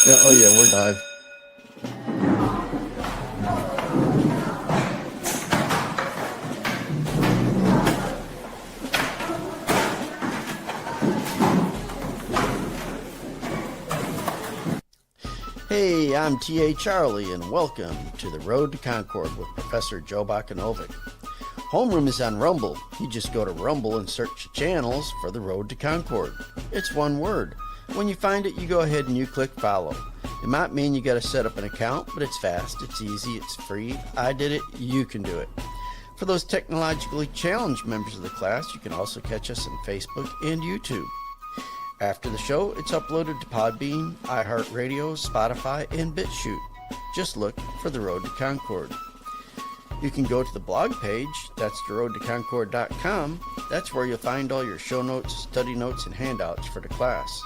Yeah, oh yeah, we're live. Hey, I'm T.A. Charlie, and welcome to the Road to Concord with Professor Joe Bakanovic. Homeroom is on Rumble. You just go to Rumble and search the channels for the Road to Concord. It's one word. When you find it, you go ahead and you click follow. It might mean you got to set up an account, but it's fast, it's easy, it's free. I did it, you can do it. For those technologically challenged members of the class, you can also catch us on Facebook and YouTube. After the show, it's uploaded to Podbean, iHeartRadio, Spotify, and BitChute. Just look for The Road to Concord. You can go to the blog page, that's theroadtoconcord.com. That's where you'll find all your show notes, study notes, and handouts for the class.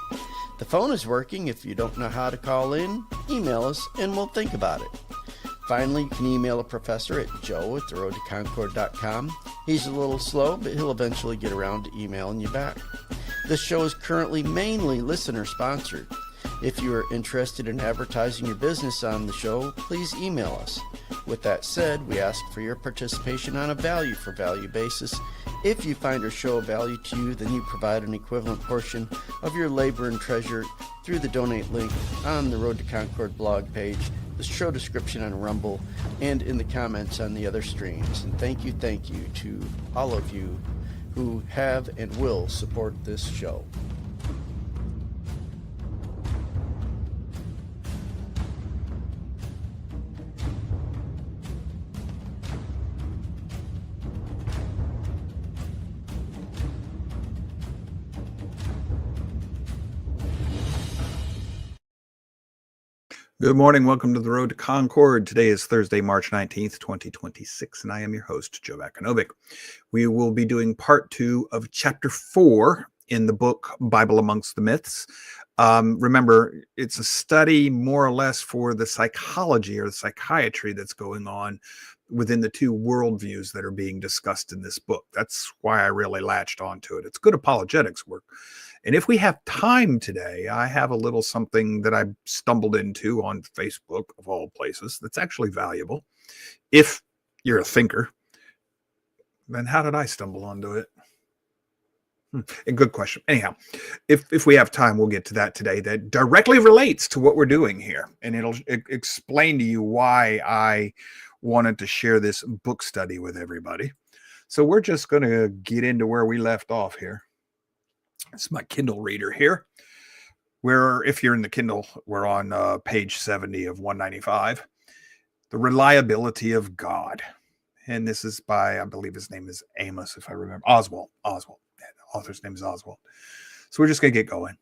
The phone is working. If you don't know how to call in, email us and we'll think about it. Finally, you can email a professor at joe@theroadtoconcord.com. He's a little slow, but he'll eventually get around to emailing you back. This show is currently mainly listener-sponsored. If you are interested in advertising your business on the show, please email us. With that said, we ask for your participation on a value-for-value basis. If you find our show of value to you, then you provide an equivalent portion of your labor and treasure through the donate link on the Road to Concord blog page, the show description on Rumble, and in the comments on the other streams. And thank you to all of you who have and will support this show. Good morning. Welcome to the Road to Concord. Today is Thursday, March 19th, 2026, and I am your host, Joe Bakanovic. We will be doing part 2 of chapter 4 in the book Bible Amongst the Myths. Remember, it's a study more or less for the psychology or the psychiatry that's going on within the two worldviews that are being discussed in this book. That's why I really latched onto it. It's good apologetics work. And if we have time today, I have a little something that I stumbled into on Facebook, of all places, that's actually valuable. If you're a thinker, then how did I stumble onto it? A good question. Anyhow, if we have time, we'll get to that today. That directly relates to what we're doing here. And it'll explain to you why I wanted to share this book study with everybody. So we're just going to get into where we left off here. It's my Kindle reader here, where if you're in the Kindle, we're on page 70 of 195, The Reliability of God. And this is by, I believe his name is Amos, if I remember, Oswald. The author's name is Oswald. So we're just going to get going.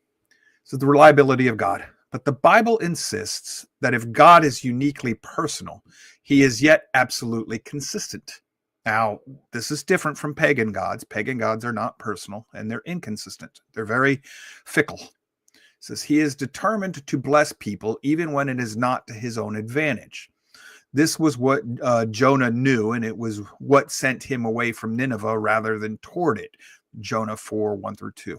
So the reliability of God. But the Bible insists that if God is uniquely personal, he is yet absolutely consistent. Now, this is different from pagan gods. Pagan gods are not personal, and they're inconsistent. They're very fickle. It says he is determined to bless people even when it is not to his own advantage. This was what Jonah knew, and it was what sent him away from Nineveh rather than toward it. Jonah 4:1-2.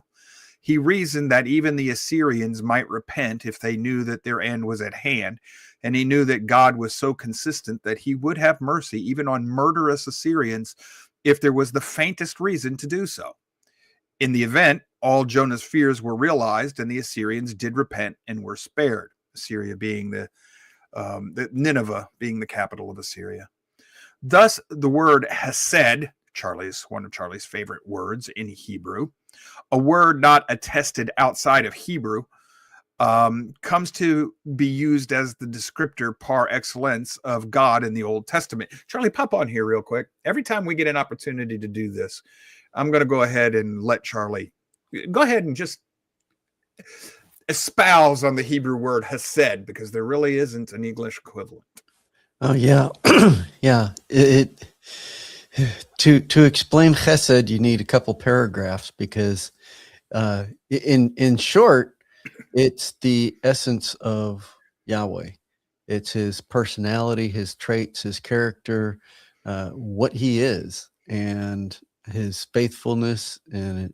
He reasoned that even the Assyrians might repent if they knew that their end was at hand. And he knew that God was so consistent that he would have mercy even on murderous Assyrians if there was the faintest reason to do so. In the event, all Jonah's fears were realized and the Assyrians did repent and were spared. Assyria being the Nineveh being the capital of Assyria. Thus, the word hesed, one of Charlie's favorite words in Hebrew, a word not attested outside of Hebrew, comes to be used as the descriptor par excellence of God in the Old Testament. Charlie, pop on here real quick. Every time we get an opportunity to do this, I'm going to go ahead and let Charlie go ahead and just espouse on the Hebrew word hesed, because there really isn't an English equivalent. Oh yeah, yeah. To explain chesed, you need a couple paragraphs because, in short, it's the essence of Yahweh. It's his personality, his traits, his character, what he is, and his faithfulness and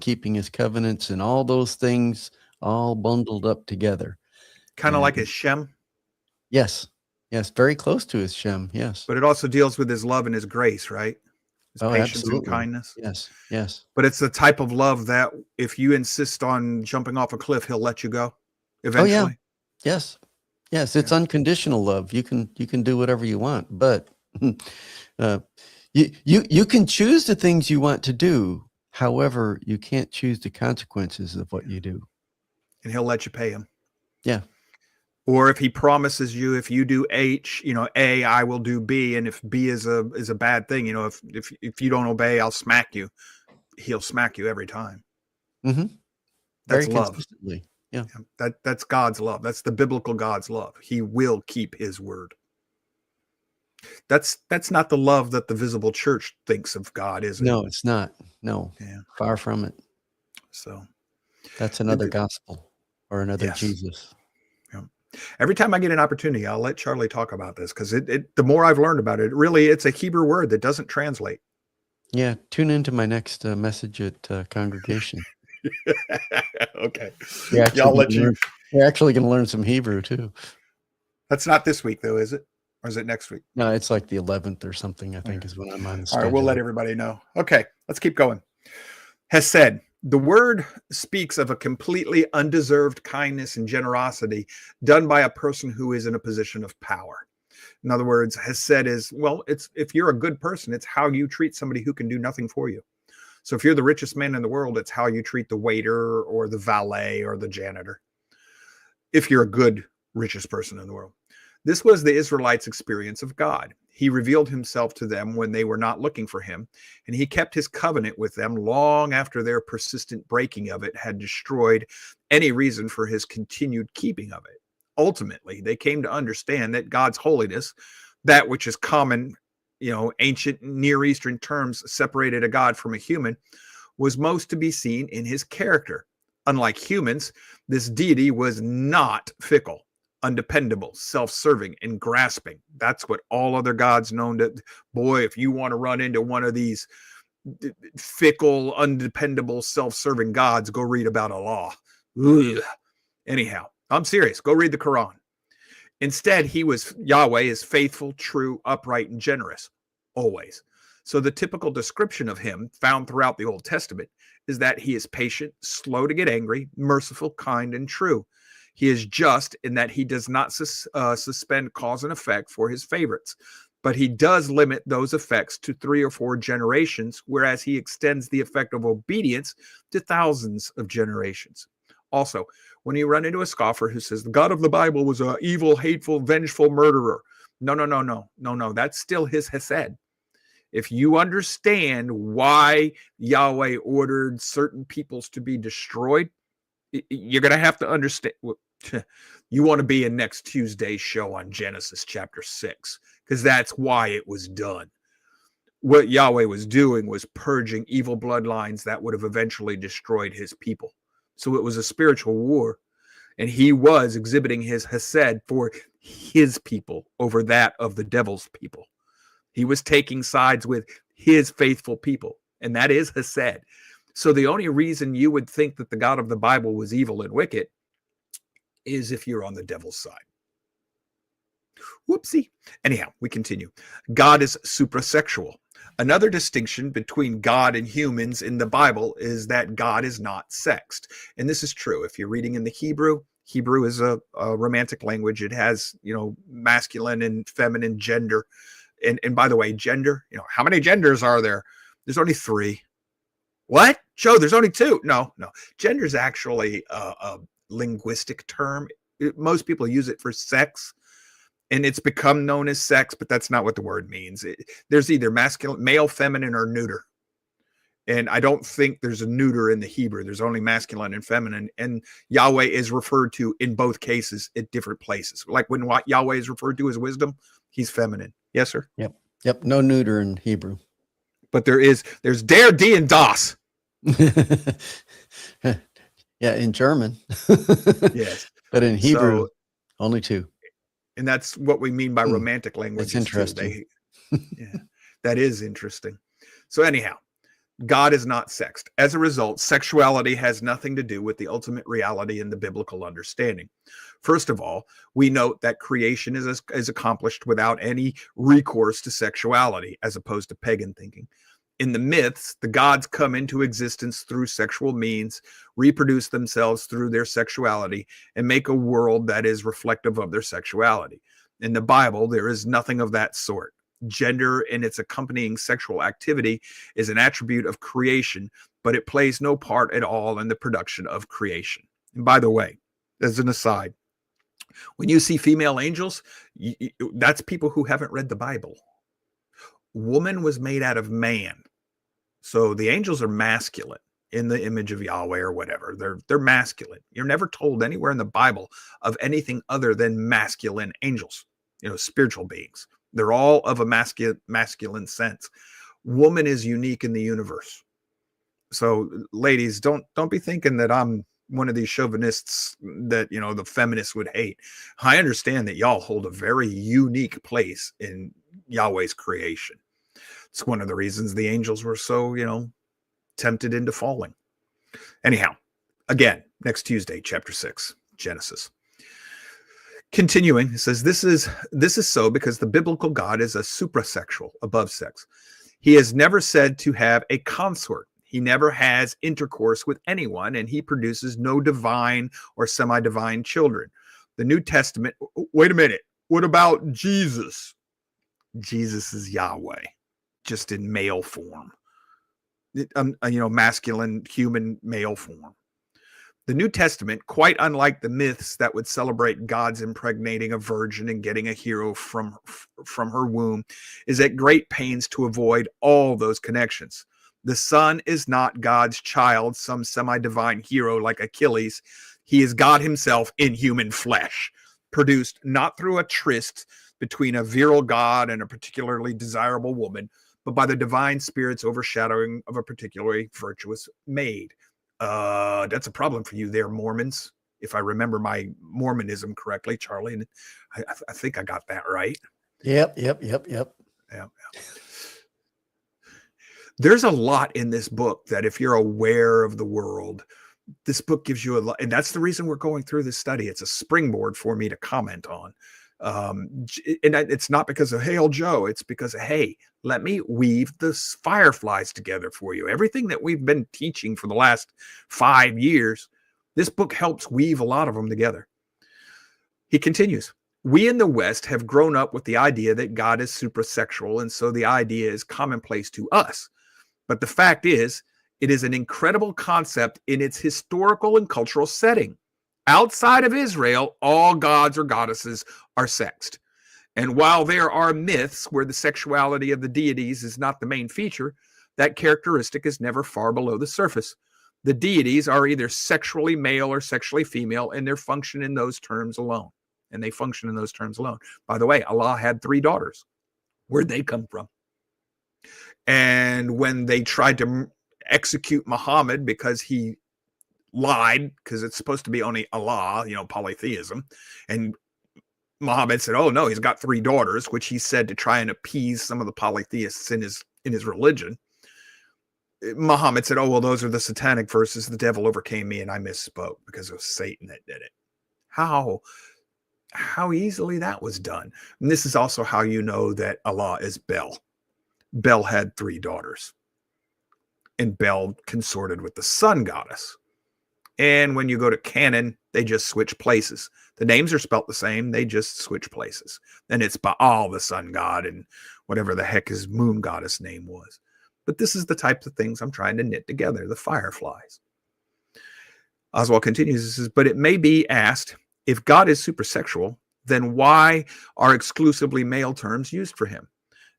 keeping his covenants and all those things all bundled up together. Kind of And like his Shem, yes, yes, very close to his Shem. Yes. but it also deals with his love and his grace, right? His Oh, patience and absolutely. kindness. Yes. Yes. But it's the type of love that if you insist on jumping off a cliff, he'll let you go Oh, yeah. eventually. Yes. Yes. It's Yeah. unconditional love. You can do whatever you want, but uh, you can choose the things you want to do. However, you can't choose the consequences of what you do. And he'll let you pay him. Yeah. Or if he promises you, if you do H, A, I will do B. And if B is a bad thing, if you don't obey, I'll smack you. He'll smack you every time. Mm-hmm. That's Very love. consistently. Yeah. That's God's love. That's the biblical God's love. He will keep his word. That's not the love that the visible church thinks of God, is it? No, it's not. No. Yeah. Far from it. So That's another gospel or another yes. Jesus. Yeah. Every time I get an opportunity, I'll let Charlie talk about this because the more I've learned about it, it's a Hebrew word that doesn't translate. Yeah. Tune into my next message at congregation. Okay. We're You're actually going to learn some Hebrew too. That's not this week though, is it? Or is it next week? No, it's like the 11th or something, I think, is when I'm on the All schedule. right, we'll let everybody know. Okay, let's keep going. Hesed. The word speaks of a completely undeserved kindness and generosity done by a person who is in a position of power. In other words, Hesed is, if you're a good person, it's how you treat somebody who can do nothing for you. So if you're the richest man in the world, it's how you treat the waiter or the valet or the janitor. If you're a good, richest person in the world. This was the Israelites' experience of God. He revealed himself to them when they were not looking for him, and he kept his covenant with them long after their persistent breaking of it had destroyed any reason for his continued keeping of it. Ultimately, they came to understand that God's holiness, that which is common, ancient Near Eastern terms separated a God from a human, was most to be seen in his character. Unlike humans, this deity was not fickle, undependable, self-serving, and grasping. That's what all other gods known to. Boy, if you want to run into one of these fickle, undependable, self-serving gods, go read about Allah. Ugh. Anyhow, I'm serious. Go read the Quran. Instead, Yahweh is faithful, true, upright, and generous, always. So the typical description of him found throughout the Old Testament is that he is patient, slow to get angry, merciful, kind, and true. He is just in that he does not suspend cause and effect for his favorites, but he does limit those effects to 3 or 4 generations, whereas he extends the effect of obedience to thousands of generations. Also, when you run into a scoffer who says the God of the Bible was an evil, hateful, vengeful murderer, no, that's still his Hesed. If you understand why Yahweh ordered certain peoples to be destroyed, you're going to have to understand. You want to be in next Tuesday's show on Genesis chapter 6, because that's why it was done. What Yahweh was doing was purging evil bloodlines that would have eventually destroyed his people. So it was a spiritual war, and he was exhibiting his Hesed for his people over that of the devil's people. He was taking sides with his faithful people, and that is Hesed. So the only reason you would think that the God of the Bible was evil and wicked is if you're on the devil's side. Whoopsie. Anyhow, we continue. God is suprasexual. Another distinction between God and humans in the Bible is that God is not sexed. And this is true. If you're reading in the Hebrew is a romantic language. It has, masculine and feminine gender. And by the way, gender, how many genders are there? There's only 3. What? Joe, there's only 2. No. Gender is actually a linguistic term. Most people use it for sex, and it's become known as sex, but that's not what the word means. There's either masculine, male, feminine, or neuter. And I don't think there's a neuter in the Hebrew. There's only masculine and feminine. And Yahweh is referred to in both cases at different places. Like when Yahweh is referred to as wisdom, he's feminine. Yes, sir? Yep. No neuter in Hebrew. But there's der, die, and das. Yeah, in German. Yes. But in Hebrew, only 2. And that's what we mean by romantic languages. That's interesting. Yeah, that is interesting. So anyhow, God is not sexed. As a result, sexuality has nothing to do with the ultimate reality in the biblical understanding. First of all, we note that creation is accomplished without any recourse to sexuality, as opposed to pagan thinking. In the myths, the gods come into existence through sexual means, reproduce themselves through their sexuality, and make a world that is reflective of their sexuality. In the Bible, there is nothing of that sort. Gender and its accompanying sexual activity is an attribute of creation, but it plays no part at all in the production of creation. And by the way, as an aside, when you see female angels, that's people who haven't read the Bible. Woman was made out of man. So the angels are masculine in the image of Yahweh or whatever. They're masculine. You're never told anywhere in the Bible of anything other than masculine angels, spiritual beings. They're all of a masculine sense. Woman is unique in the universe. So ladies, don't be thinking that I'm one of these chauvinists that, the feminists would hate. I understand that y'all hold a very unique place in Yahweh's creation. It's one of the reasons the angels were so, tempted into falling. Anyhow, again, next Tuesday, chapter 6, Genesis. Continuing, it says, this is so because the biblical God is a suprasexual, above sex. He is never said to have a consort. He never has intercourse with anyone, and he produces no divine or semi-divine children. The New Testament, wait a minute, what about Jesus? Jesus is Yahweh, just in male form, masculine human male form. The New Testament, quite unlike the myths that would celebrate God's impregnating a virgin and getting a hero from her womb, is at great pains to avoid all those connections. The Son is not God's child, some semi-divine hero like Achilles. He is God himself in human flesh, produced not through a tryst between a virile God and a particularly desirable woman, but by the divine spirit's overshadowing of a particularly virtuous maid. That's a problem for you there, Mormons, if I remember my Mormonism correctly, Charlie. And I think I got that right. Yep. Yeah. There's a lot in this book that if you're aware of the world, this book gives you a lot. And that's the reason we're going through this study. It's a springboard for me to comment on. And it's not because of Hail Joe. It's because of, hey, let me weave the fireflies together for you. Everything that we've been teaching for the last 5 years, this book helps weave a lot of them together. He continues, we in the West have grown up with the idea that God is suprasexual, and so the idea is commonplace to us. But the fact is, it is an incredible concept in its historical and cultural setting. Outside of Israel, all gods or goddesses are sexed. And while there are myths where the sexuality of the deities is not the main feature, that characteristic is never far below the surface. The deities are either sexually male or sexually female, and they function in those terms alone. By the way, Allah had 3 daughters. Where'd they come from? And when they tried to execute Muhammad because he lied, because it's supposed to be only Allah, polytheism, and Muhammad said, oh no, he's got 3 daughters, which he said to try and appease some of the polytheists in his religion. Muhammad said, oh well, those are the satanic verses. The devil overcame me and I misspoke because it was Satan that did it. How easily that was done. And this is also how you know that Allah is Bel. Bel had 3 daughters, and Bel consorted with the sun goddess. And when you go to canon, they just switch places. The names are spelt the same. They just switch places. And it's Baal, the sun god, and whatever the heck his moon goddess name was. But this is the types of things I'm trying to knit together, the fireflies. Oswald continues, he says, but it may be asked, if God is supersexual, then why are exclusively male terms used for him?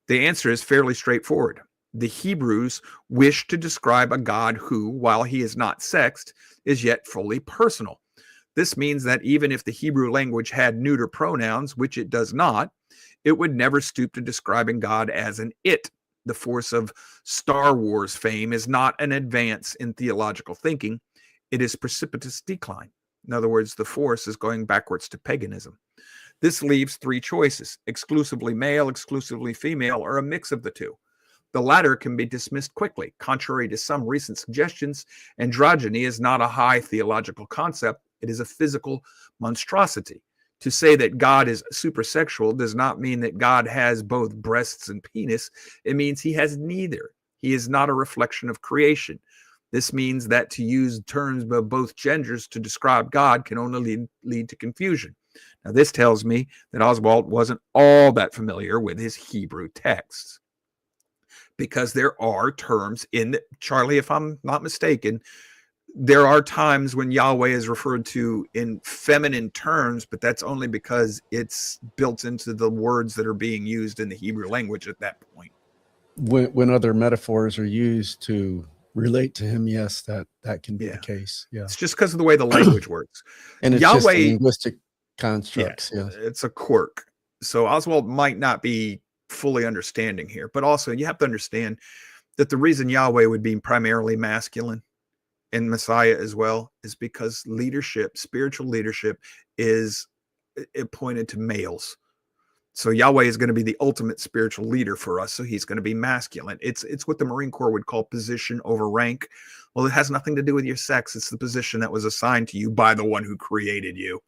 The answer is fairly straightforward. The Hebrews wish to describe a God who, while he is not sexed, is yet fully personal. This means that even if the Hebrew language had neuter pronouns, which it does not, it would never stoop to describing God as an it. The force of Star Wars fame is not an advance in theological thinking. It is precipitous decline. In other words, the force is going backwards to paganism. This leaves 3 choices: exclusively male, exclusively female, or a mix of the two. The latter can be dismissed quickly. Contrary to some recent suggestions, androgyny is not a high theological concept. It is a physical monstrosity. To say that God is supersexual does not mean that God has both breasts and penis. It means he has neither. He is not a reflection of creation. This means that to use terms of both genders to describe God can only lead to confusion. Now, this tells me that Oswald wasn't all that familiar with his Hebrew texts, because there are terms in Charlie, if I'm not mistaken, there are times when Yahweh is referred to in feminine terms, but that's only because it's built into the words that are being used in the Hebrew language at that point. When other metaphors are used to relate to him, yes, that can be the case. Yeah, it's just because of the way the language works. And it's Yahweh, just linguistic constructs. Yeah, it's a quirk. So Oswald might not be fully understanding here, but also you have to understand that the reason Yahweh would be primarily masculine and Messiah as well is because leadership, spiritual leadership, is appointed to males. So Yahweh is going to be the ultimate spiritual leader for us. So he's going to be masculine. It's what the Marine Corps would call position over rank. Well, it has nothing to do with your sex. It's the position that was assigned to you by the one who created you.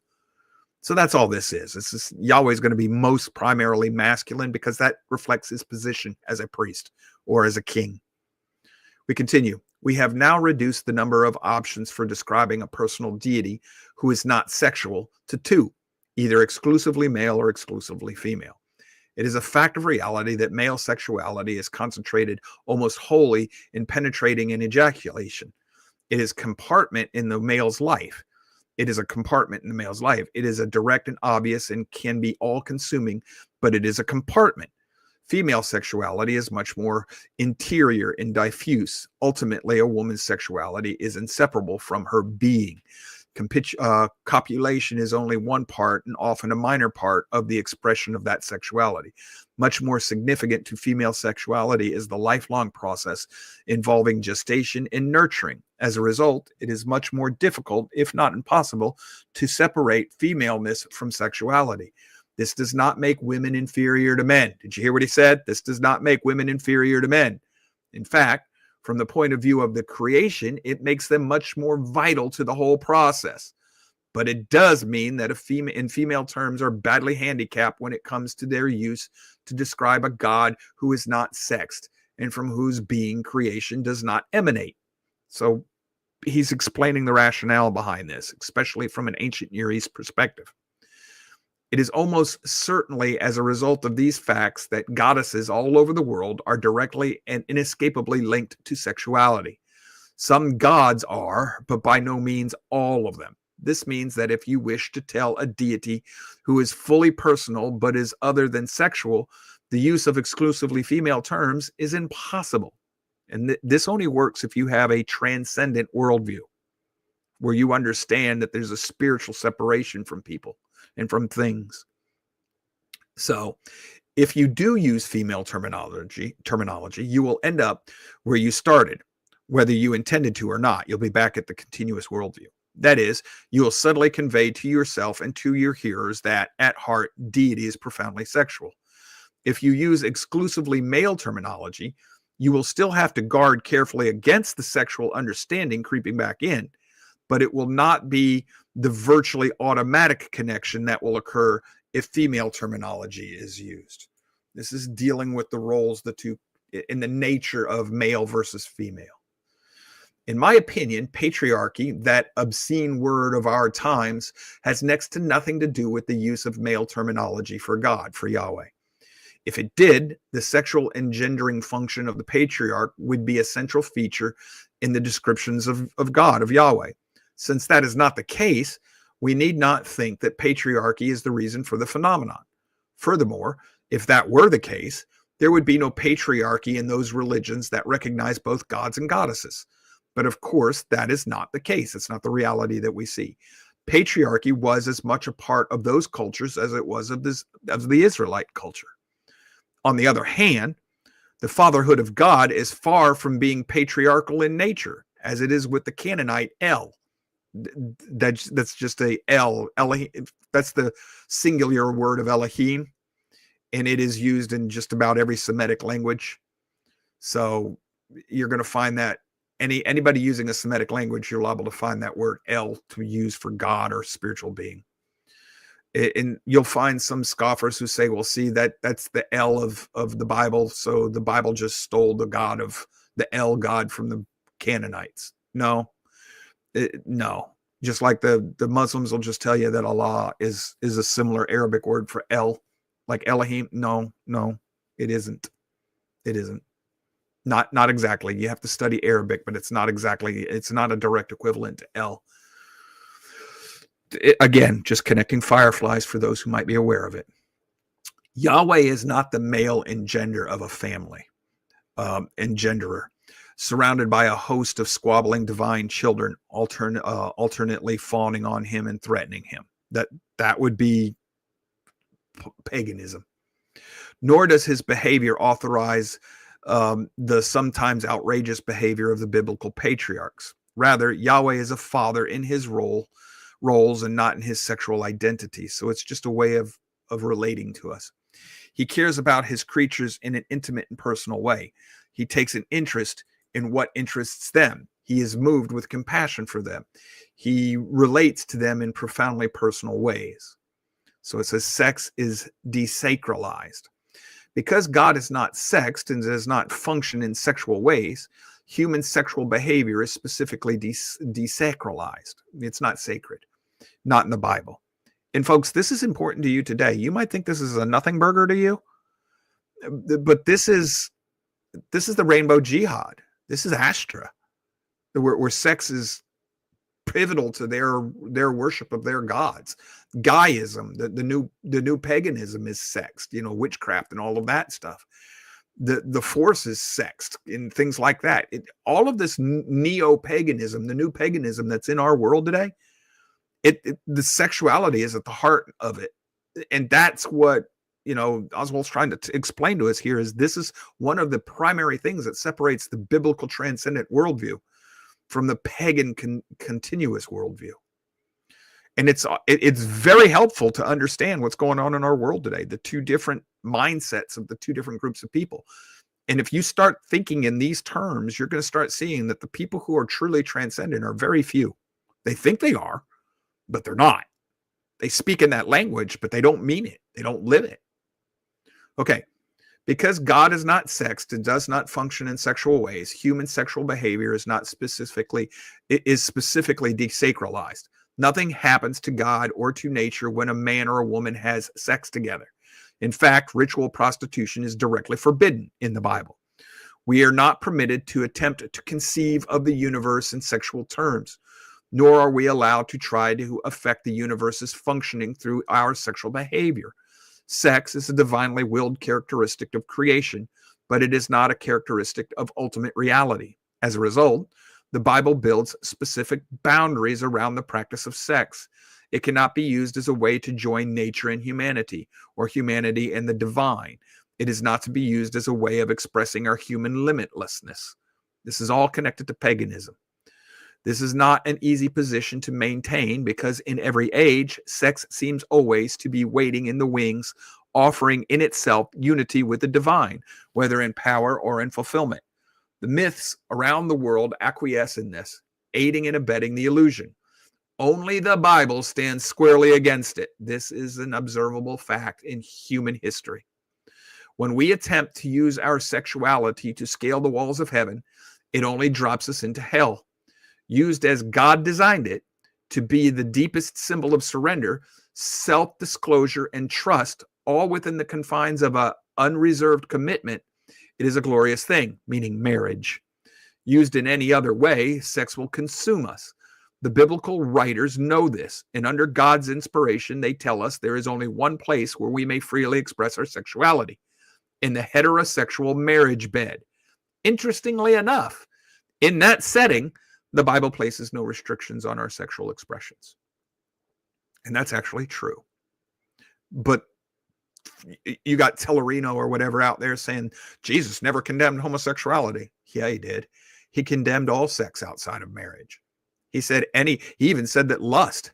So that's all this is. It's just Yahweh is going to be most primarily masculine because that reflects his position as a priest or as a king. We continue. We have now reduced the number of options for describing a personal deity who is not sexual to 2, either exclusively male or exclusively female. It is a fact of reality that male sexuality is concentrated almost wholly in penetrating and ejaculation. It is compartment in the male's life. It is a compartment in the male's life. It is a direct and obvious and can be all-consuming, but it is a compartment. Female sexuality is much more interior and diffuse. Ultimately, a woman's sexuality is inseparable from her being. Copulation is only one part and often a minor part of the expression of that sexuality. Much more significant to female sexuality is the lifelong process involving gestation and nurturing. As a result, it is much more difficult, if not impossible, to separate femaleness from sexuality. This does not make women inferior to men. Did you hear what he said? This does not make women inferior to men. In fact, from the point of view of the creation, it makes them much more vital to the whole process. But it does mean that in female terms are badly handicapped when it comes to their use to describe a God who is not sexed and from whose being creation does not emanate. So he's explaining the rationale behind this, especially from an ancient Near East perspective. It is almost certainly as a result of these facts that goddesses all over the world are directly and inescapably linked to sexuality. Some gods are, but by no means all of them. This means that if you wish to tell a deity who is fully personal but is other than sexual, the use of exclusively female terms is impossible. And this only works if you have a transcendent worldview, where you understand that there's a spiritual separation from people and from things. So if you do use female terminology, you will end up where you started, whether you intended to or not. You'll be back at the continuous worldview. That is, you will subtly convey to yourself and to your hearers that, at heart, deity is profoundly sexual. If you use exclusively male terminology, you will still have to guard carefully against the sexual understanding creeping back in, but it will not be the virtually automatic connection that will occur if female terminology is used. This is dealing with the roles, the two, in the nature of male versus female. In my opinion, patriarchy, that obscene word of our times, has next to nothing to do with the use of male terminology for God, for Yahweh. If it did, the sexual engendering function of the patriarch would be a central feature in the descriptions of God, of Yahweh. Since that is not the case, we need not think that patriarchy is the reason for the phenomenon. Furthermore, if that were the case, there would be no patriarchy in those religions that recognize both gods and goddesses. But of course, that is not the case. It's not the reality that we see. Patriarchy was as much a part of those cultures as it was of the Israelite culture. On the other hand, the fatherhood of God is far from being patriarchal in nature, as it is with the Canaanite El. That's just a El. Elohim, that's the singular word of Elohim, and it is used in just about every Semitic language. So you're going to find that anybody using a Semitic language, you're liable to find that word El to use for God or spiritual being. And you'll find some scoffers who say, well, see, that's the El of the Bible. So the Bible just stole the El God from the Canaanites. No. No. Just like the Muslims will just tell you that Allah is a similar Arabic word for El, like Elohim. No, it isn't. It isn't. Not exactly. You have to study Arabic, but it's not a direct equivalent to El. Again, just connecting fireflies for those who might be aware of it. Yahweh is not the male engender of a family, engenderer, surrounded by a host of squabbling divine children, alternately fawning on him and threatening him. That would be paganism. Nor does his behavior authorize the sometimes outrageous behavior of the biblical patriarchs. Rather, Yahweh is a father in his roles and not in his sexual identity. So it's just a way of relating to us. He cares about his creatures in an intimate and personal way. He takes an interest in what interests them. He is moved with compassion for them. He relates to them in profoundly personal ways. So it says sex is desacralized. Because God is not sexed and does not function in sexual ways, human sexual behavior is specifically desacralized. It's not sacred, not in the Bible. And folks, this is important to you today. You might think this is a nothing burger to you, but this is the rainbow jihad. This is Astra, where sex is pivotal to their worship of their gods. Guyism, the new paganism is sexed, witchcraft and all of that stuff. The force is sexed and things like that. All of this neo-paganism, the new paganism that's in our world today, the sexuality is at the heart of it. And that's what, Oswald's trying to explain to us here is this is one of the primary things that separates the biblical transcendent worldview from the pagan continuous worldview. And it's very helpful to understand what's going on in our world today, the two different mindsets of the two different groups of people. And if you start thinking in these terms, you're going to start seeing that the people who are truly transcendent are very few. They think they are, but they're not. They speak in that language, but they don't mean it. They don't live it. Okay. Because God is not sexed and does not function in sexual ways, human sexual behavior is specifically desacralized. Nothing happens to God or to nature when a man or a woman has sex together. In fact, ritual prostitution is directly forbidden in the Bible. We are not permitted to attempt to conceive of the universe in sexual terms, nor are we allowed to try to affect the universe's functioning through our sexual behavior. Sex is a divinely willed characteristic of creation, but it is not a characteristic of ultimate reality. As a result, the Bible builds specific boundaries around the practice of sex. It cannot be used as a way to join nature and humanity, or humanity and the divine. It is not to be used as a way of expressing our human limitlessness. This is all connected to paganism. This is not an easy position to maintain because in every age, sex seems always to be waiting in the wings, offering in itself unity with the divine, whether in power or in fulfillment. The myths around the world acquiesce in this, aiding and abetting the illusion. Only the Bible stands squarely against it. This is an observable fact in human history. When we attempt to use our sexuality to scale the walls of heaven, it only drops us into hell. Used as God designed it to be the deepest symbol of surrender, self-disclosure, and trust, all within the confines of an unreserved commitment, it is a glorious thing, meaning marriage. Used in any other way, sex will consume us. The biblical writers know this, and under God's inspiration, they tell us there is only one place where we may freely express our sexuality, in the heterosexual marriage bed. Interestingly enough, in that setting, the Bible places no restrictions on our sexual expressions. And that's actually true. But you got Tellerino or whatever out there saying Jesus never condemned homosexuality. Yeah, he did. He condemned all sex outside of marriage. He even said that lust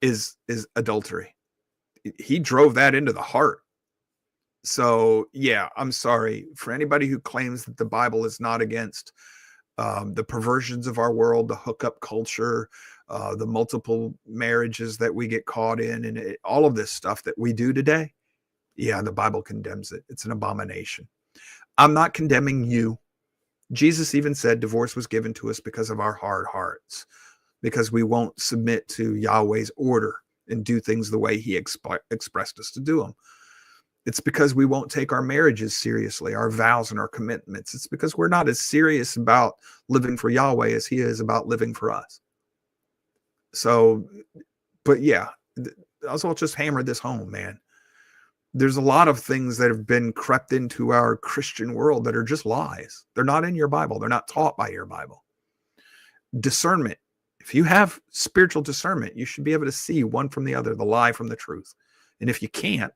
is adultery. He drove that into the heart. So, yeah, I'm sorry for anybody who claims that the Bible is not against the perversions of our world, the hookup culture, the multiple marriages that we get caught in, and all of this stuff that we do today. Yeah, the Bible condemns it. It's an abomination. I'm not condemning you. Jesus even said divorce was given to us because of our hard hearts, because we won't submit to Yahweh's order and do things the way he expressed us to do them. It's because we won't take our marriages seriously, our vows and our commitments. It's because we're not as serious about living for Yahweh as he is about living for us. So, but yeah, I'll just hammer this home, man. There's a lot of things that have been crept into our Christian world that are just lies. They're not in your Bible. They're not taught by your Bible. Discernment. If you have spiritual discernment, you should be able to see one from the other, the lie from the truth. And if you can't,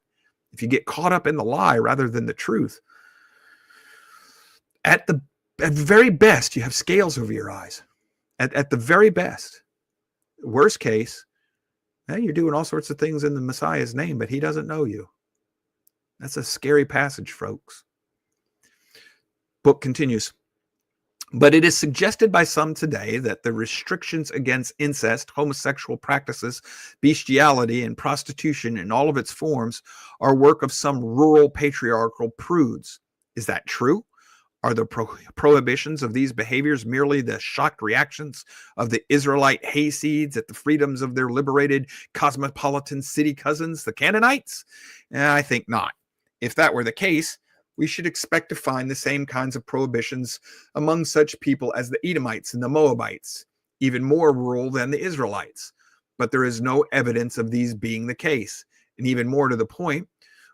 if you get caught up in the lie rather than the truth, at the very best, you have scales over your eyes. At the very best. Worst case, you're doing all sorts of things in the Messiah's name, but he doesn't know you. That's a scary passage, folks. Book continues. But it is suggested by some today that the restrictions against incest, homosexual practices, bestiality, and prostitution in all of its forms are work of some rural patriarchal prudes. Is that true? Are the prohibitions of these behaviors merely the shocked reactions of the Israelite hayseeds at the freedoms of their liberated cosmopolitan city cousins, the Canaanites? I think not. If that were the case, we should expect to find the same kinds of prohibitions among such people as the Edomites and the Moabites, even more rural than the Israelites. But there is no evidence of these being the case. And even more to the point,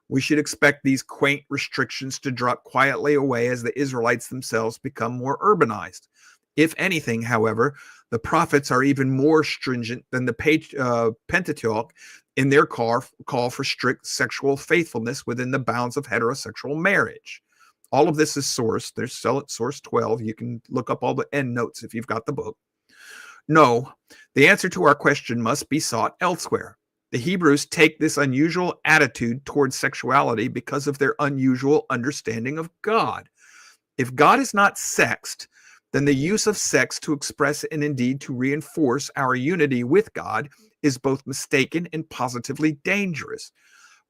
we should expect these quaint restrictions to drop quietly away as the Israelites themselves become more urbanized. If anything, however, the prophets are even more stringent than the Pentateuch in their call for strict sexual faithfulness within the bounds of heterosexual marriage. All of this is sourced. There's source 12. You can look up all the end notes if you've got the book. No, the answer to our question must be sought elsewhere. The Hebrews take this unusual attitude towards sexuality because of their unusual understanding of God. If God is not sexed, then the use of sex to express and indeed to reinforce our unity with God is both mistaken and positively dangerous.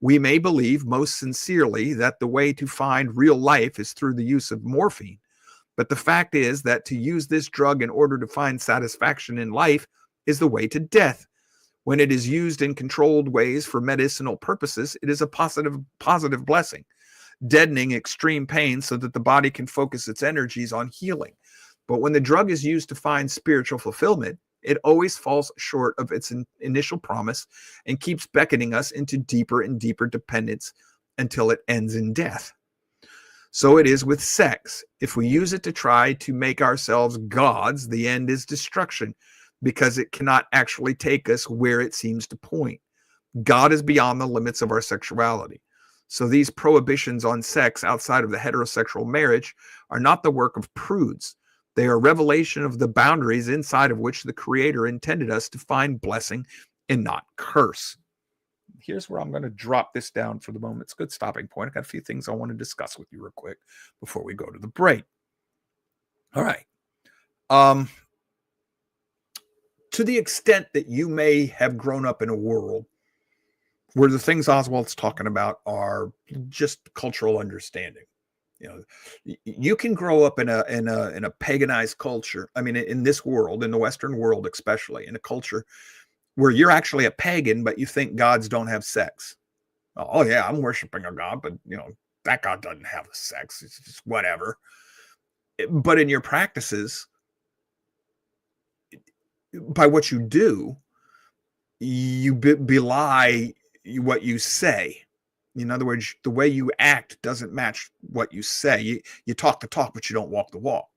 We may believe most sincerely that the way to find real life is through the use of morphine, but the fact is that to use this drug in order to find satisfaction in life is the way to death. When it is used in controlled ways for medicinal purposes, it is a positive blessing, deadening extreme pain so that the body can focus its energies on healing. But when the drug is used to find spiritual fulfillment, it always falls short of its initial promise and keeps beckoning us into deeper and deeper dependence until it ends in death. So it is with sex. If we use it to try to make ourselves gods, the end is destruction, because it cannot actually take us where it seems to point. God is beyond the limits of our sexuality. So these prohibitions on sex outside of the heterosexual marriage are not the work of prudes. They are a revelation of the boundaries inside of which the Creator intended us to find blessing and not curse. Here's where I'm going to drop this down for the moment. It's a good stopping point. I got a few things I want to discuss with you real quick before we go to the break. All right. To the extent that you may have grown up in a world where the things Oswald's talking about are just cultural understanding. You know, you can grow up in a paganized culture. I mean, in this world, in the Western world, especially in a culture where you're actually a pagan, but you think gods don't have sex. Oh yeah, I'm worshiping a god, but you know, that god doesn't have sex. It's just whatever. But in your practices, by what you do, you belie what you say. In other words, the way you act doesn't match what you say. You talk the talk, but you don't walk the walk.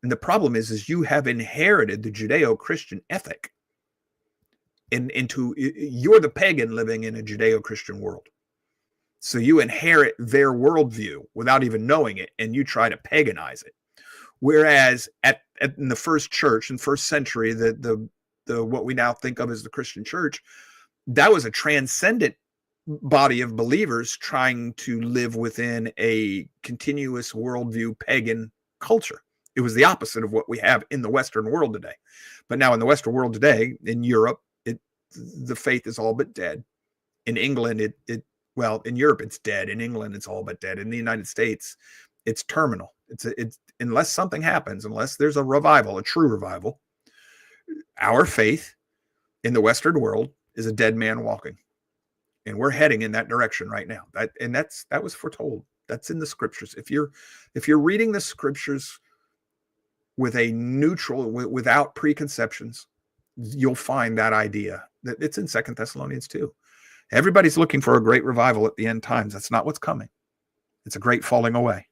And the problem is you have inherited the Judeo-Christian ethic into you're the pagan living in a Judeo-Christian world. So you inherit their worldview without even knowing it, and you try to paganize it. Whereas in the first church, in first century, the what we now think of as the Christian church, that was a transcendent body of believers trying to live within a continuous worldview pagan culture. It was the opposite of what we have in the Western world today. But now in the Western world today, in Europe, the faith is all but dead. In England, well, in Europe, it's dead. In England, it's all but dead. In the United States, it's terminal. It's unless something happens, unless there's a revival, a true revival, our faith in the Western world is a dead man walking. And we're heading in that direction right now. That was foretold. That's in the scriptures. If you're reading the scriptures with a neutral, without preconceptions, you'll find that idea. That it's in 2 Thessalonians 2. Everybody's looking for a great revival at the end times. That's not what's coming. It's a great falling away.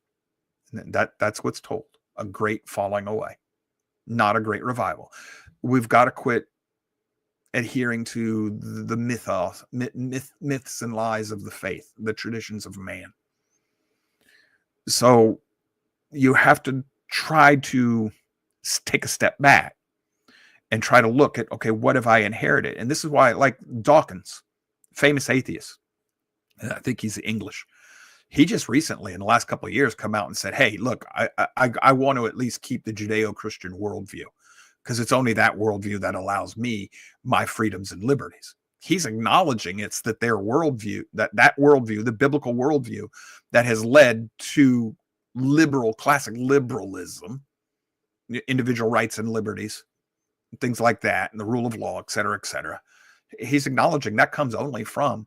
That's what's told. A great falling away, not a great revival. We've got to quit adhering to the myths and lies of the faith, the traditions of man. So you have to try to take a step back and try to look at, okay, what have I inherited? And this is why, like Dawkins, famous atheist, and I think he's English. He just recently, in the last couple of years, come out and said, hey, look, I want to at least keep the Judeo-Christian worldview, because it's only that worldview that allows me my freedoms and liberties. He's acknowledging it's that their worldview, that worldview, the biblical worldview, that has led to classic liberalism, individual rights and liberties, things like that, and the rule of law, et cetera, et cetera. He's acknowledging that comes only from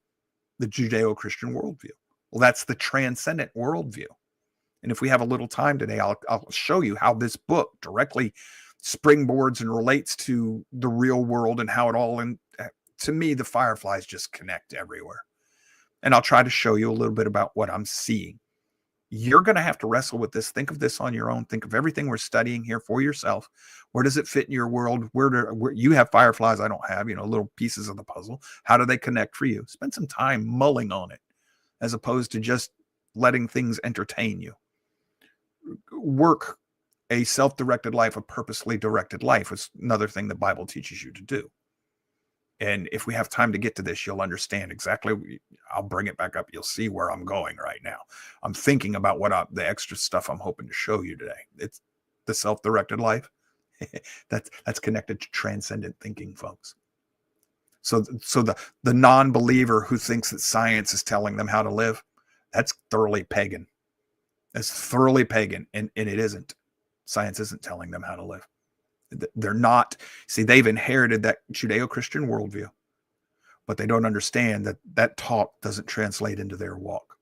the Judeo-Christian worldview. Well, that's the transcendent worldview. And if we have a little time today, I'll show you how this book directly springboards and relates to the real world and how it all, and to me, the fireflies just connect everywhere. And I'll try to show you a little bit about what I'm seeing. You're going to have to wrestle with this. Think of this on your own. Think of everything we're studying here for yourself. Where does it fit in your world? Where you have fireflies I don't have, little pieces of the puzzle. How do they connect for you? Spend some time mulling on it, as opposed to just letting things entertain you. Work a self-directed life, a purposely directed life is another thing the Bible teaches you to do. And if we have time to get to this, you'll understand exactly. I'll bring it back up. You'll see where I'm going right now. I'm thinking about the extra stuff I'm hoping to show you today. It's the self-directed life. That's connected to transcendent thinking, folks. So the non-believer who thinks that science is telling them how to live, that's thoroughly pagan. That's thoroughly pagan, and it isn't. Science isn't telling them how to live. They're not. See, they've inherited that Judeo-Christian worldview, but they don't understand that talk doesn't translate into their walk.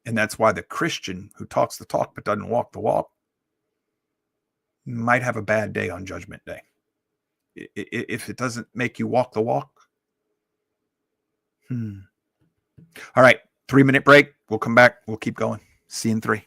And that's why the Christian who talks the talk but doesn't walk the walk might have a bad day on Judgment Day. If it doesn't make you walk the walk. All right, 3-minute break. We'll come back. We'll keep going. See you in 3.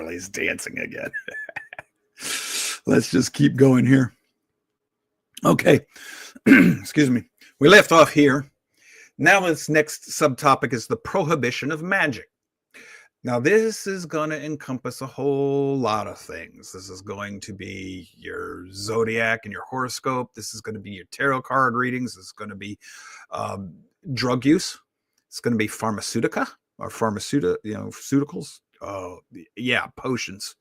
Charlie's dancing again. Let's just keep going here. Okay. Excuse me. We left off here. Now this next subtopic is the prohibition of magic. Now, this is going to encompass a whole lot of things. This is going to be your zodiac and your horoscope. This is going to be your tarot card readings. This is going to be drug use. It's going to be pharmaceuticals. Potions.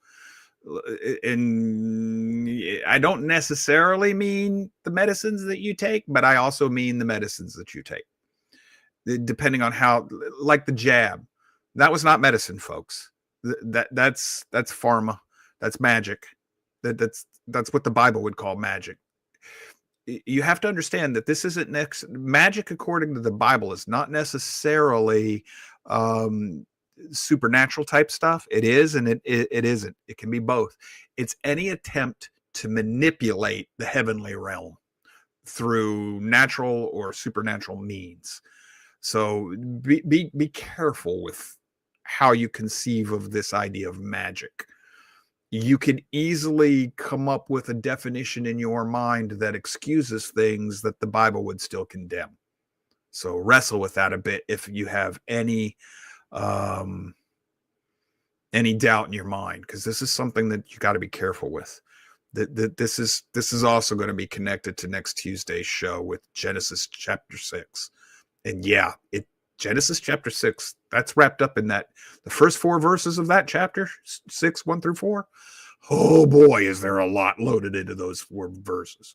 And I don't necessarily mean the medicines that you take, but I also mean the medicines that you take. Depending on how, like the jab. That was not medicine, folks. That's pharma. That's magic. That's what the Bible would call magic. You have to understand that this isn't magic, according to the Bible, is not necessarily supernatural type stuff. It is, and it isn't. It can be both. It's any attempt to manipulate the heavenly realm through natural or supernatural means. So be careful with how you conceive of this idea of magic. You can easily come up with a definition in your mind that excuses things that the Bible would still condemn. So wrestle with that a bit if you have any doubt in your mind, because this is something that you got to be careful with. This is also going to be connected to next Tuesday's show with Genesis chapter 6. And Genesis chapter 6, that's wrapped up in the first 4 verses of that chapter, 6, 1 through 4. Oh boy, is there a lot loaded into those 4 verses.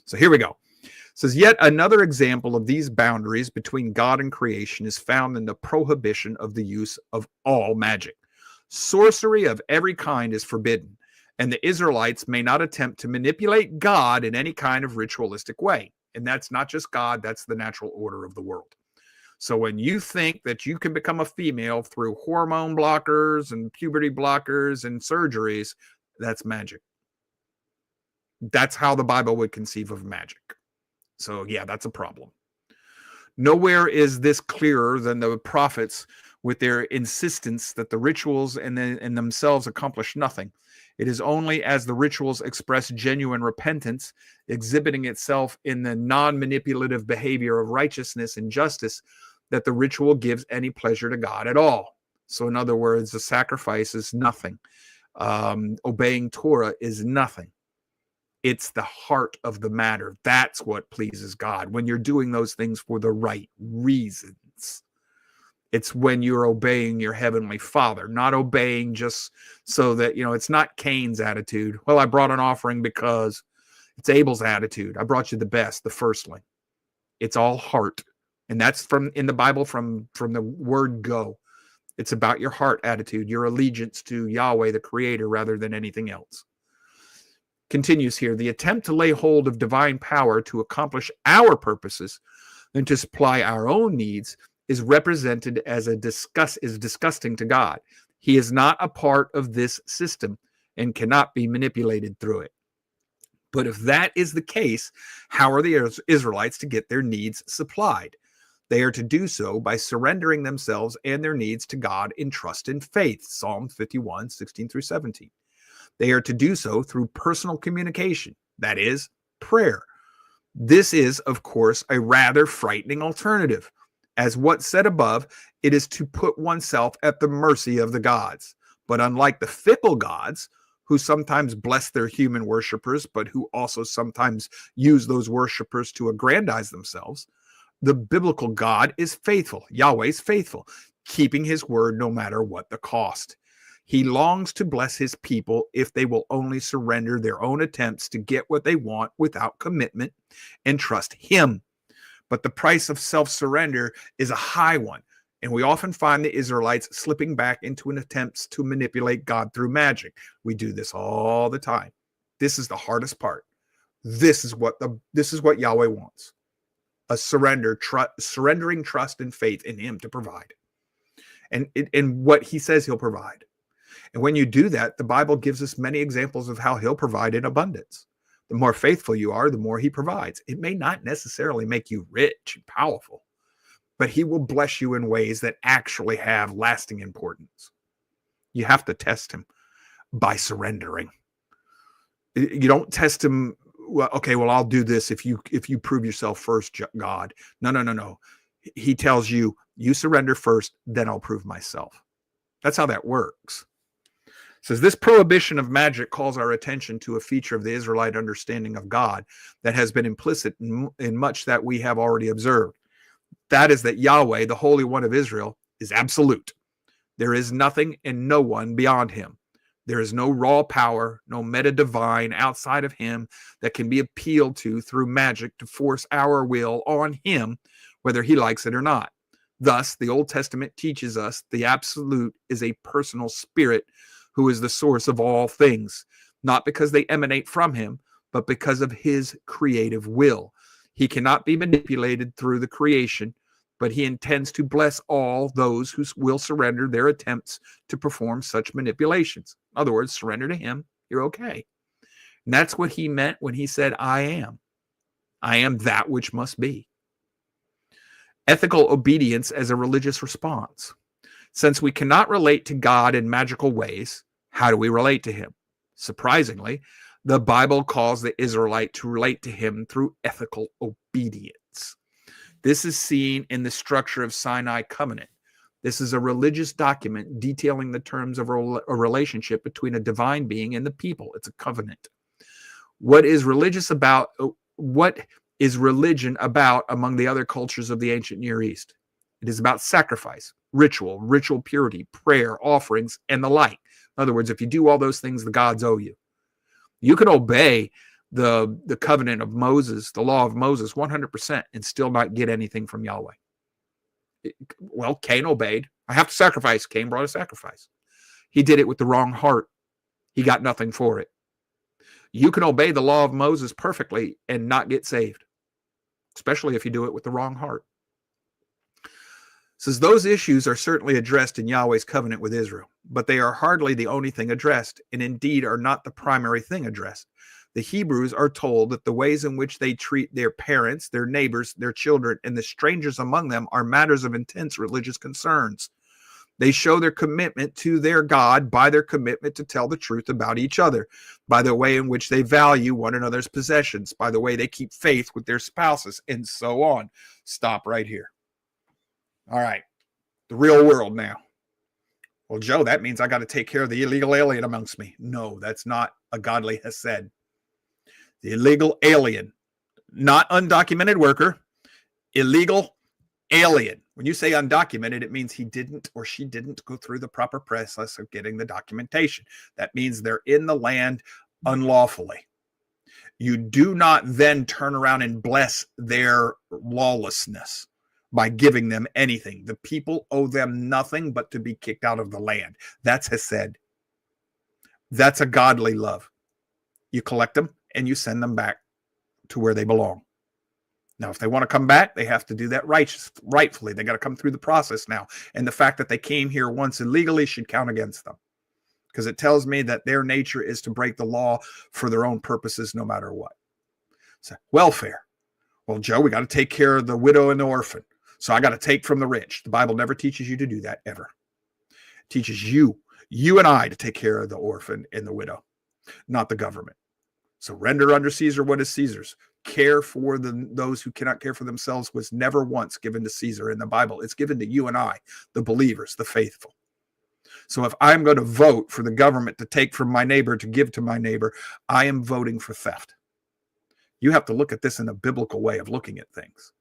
So here we go. It says, yet another example of these boundaries between God and creation is found in the prohibition of the use of all magic. Sorcery of every kind is forbidden, and the Israelites may not attempt to manipulate God in any kind of ritualistic way. And that's not just God, that's the natural order of the world. So when you think that you can become a female through hormone blockers and puberty blockers and surgeries, that's magic. That's how the Bible would conceive of magic. So yeah, that's a problem. Nowhere is this clearer than the prophets with their insistence that the rituals in themselves accomplish nothing. It is only as the rituals express genuine repentance, exhibiting itself in the non-manipulative behavior of righteousness and justice, that the ritual gives any pleasure to God at all. So in other words, the sacrifice is nothing. Obeying Torah is nothing. It's the heart of the matter. That's what pleases God, when you're doing those things for the right reasons. It's when you're obeying your heavenly Father, not obeying just so that, it's not Cain's attitude. Well, I brought an offering because it's Abel's attitude. I brought you the best, the firstling. It's all heart. And that's in the Bible from the word go. It's about your heart attitude, your allegiance to Yahweh, the Creator, rather than anything else. Continues here, the attempt to lay hold of divine power to accomplish our purposes and to supply our own needs is represented as disgusting to God. He is not a part of this system and cannot be manipulated through it. But if that is the case, how are the Israelites to get their needs supplied? They are to do so by surrendering themselves and their needs to God in trust and faith. Psalm 51, 16 through 17. They are to do so through personal communication, that is, prayer. This is, of course, a rather frightening alternative. As what's said above, it is to put oneself at the mercy of the gods. But unlike the fickle gods, who sometimes bless their human worshipers, but who also sometimes use those worshipers to aggrandize themselves, the biblical God is faithful. Yahweh's faithful, keeping his word no matter what the cost. He longs to bless his people if they will only surrender their own attempts to get what they want without commitment and trust him. But the price of self-surrender is a high one, and we often find the Israelites slipping back into an attempt to manipulate God through magic. We do this all the time. This is the hardest part. This is what Yahweh wants. A surrendering trust and faith in him to provide. And what he says he'll provide. And when you do that, the Bible gives us many examples of how he'll provide in abundance. The more faithful you are, the more he provides. It may not necessarily make you rich and powerful, but he will bless you in ways that actually have lasting importance. You have to test him. by surrendering. You don't test him. Well, okay, well, I'll do this if you prove yourself first, God. No. He tells you, you surrender first, then I'll prove myself. That's how that works. It says this prohibition of magic calls our attention to a feature of the Israelite understanding of God that has been implicit in much that we have already observed. That is that Yahweh, the Holy One of Israel, is absolute. There is nothing and no one beyond him. There is no raw power, no meta divine outside of him that can be appealed to through magic to force our will on him, whether he likes it or not. Thus, the Old Testament teaches us the absolute is a personal spirit who is the source of all things, not because they emanate from him, but because of his creative will. He cannot be manipulated through the creation, but he intends to bless all those who will surrender their attempts to perform such manipulations. In other words, surrender to him, you're okay. And that's what he meant when he said, I am. I am that which must be. Ethical obedience as a religious response. Since we cannot relate to God in magical ways, how do we relate to him? Surprisingly, the Bible calls the Israelite to relate to him through ethical obedience. This is seen in the structure of Sinai covenant. This is a religious document detailing the terms of a relationship between a divine being and the people. It's a covenant. What is religion about among the other cultures of the ancient Near East? It is about sacrifice, ritual purity, prayer, offerings, and the like. In other words, if you do all those things, the gods owe you. You can obey the covenant of Moses, the law of Moses, 100% and still not get anything from Yahweh. Well, Cain obeyed. I have to sacrifice. Cain brought a sacrifice. He did it with the wrong heart. He got nothing for it. You can obey the law of Moses perfectly and not get saved, especially if you do it with the wrong heart. Says those issues are certainly addressed in Yahweh's covenant with Israel, but they are hardly the only thing addressed, and indeed are not the primary thing addressed. The Hebrews are told that the ways in which they treat their parents, their neighbors, their children, and the strangers among them are matters of intense religious concerns. They show their commitment to their God by their commitment to tell the truth about each other, by the way in which they value one another's possessions, by the way they keep faith with their spouses, and so on. Stop right here. All right, the real world now. Well, Joe, that means I got to take care of the illegal alien amongst me. No, that's not a godly hesed. The illegal alien, not undocumented worker, illegal alien. When you say undocumented, it means he didn't or she didn't go through the proper process of getting the documentation. That means they're in the land unlawfully. You do not then turn around and bless their lawlessness by giving them anything. The people owe them nothing but to be kicked out of the land. That's hesed. That's a godly love. You collect them and you send them back to where they belong. Now, if they want to come back, they have to do that rightfully. They got to come through the process now. And the fact that they came here once illegally should count against them, because it tells me that their nature is to break the law for their own purposes, no matter what. So, welfare. Well, Joe, we got to take care of the widow and the orphan. So I got to take from the rich. The Bible never teaches you to do that, ever. It teaches you and I, to take care of the orphan and the widow, not the government. So render unto Caesar what is Caesar's. Care for those who cannot care for themselves was never once given to Caesar in the Bible. It's given to you and I, the believers, the faithful. So if I'm going to vote for the government to take from my neighbor to give to my neighbor, I am voting for theft. You have to look at this in a biblical way of looking at things.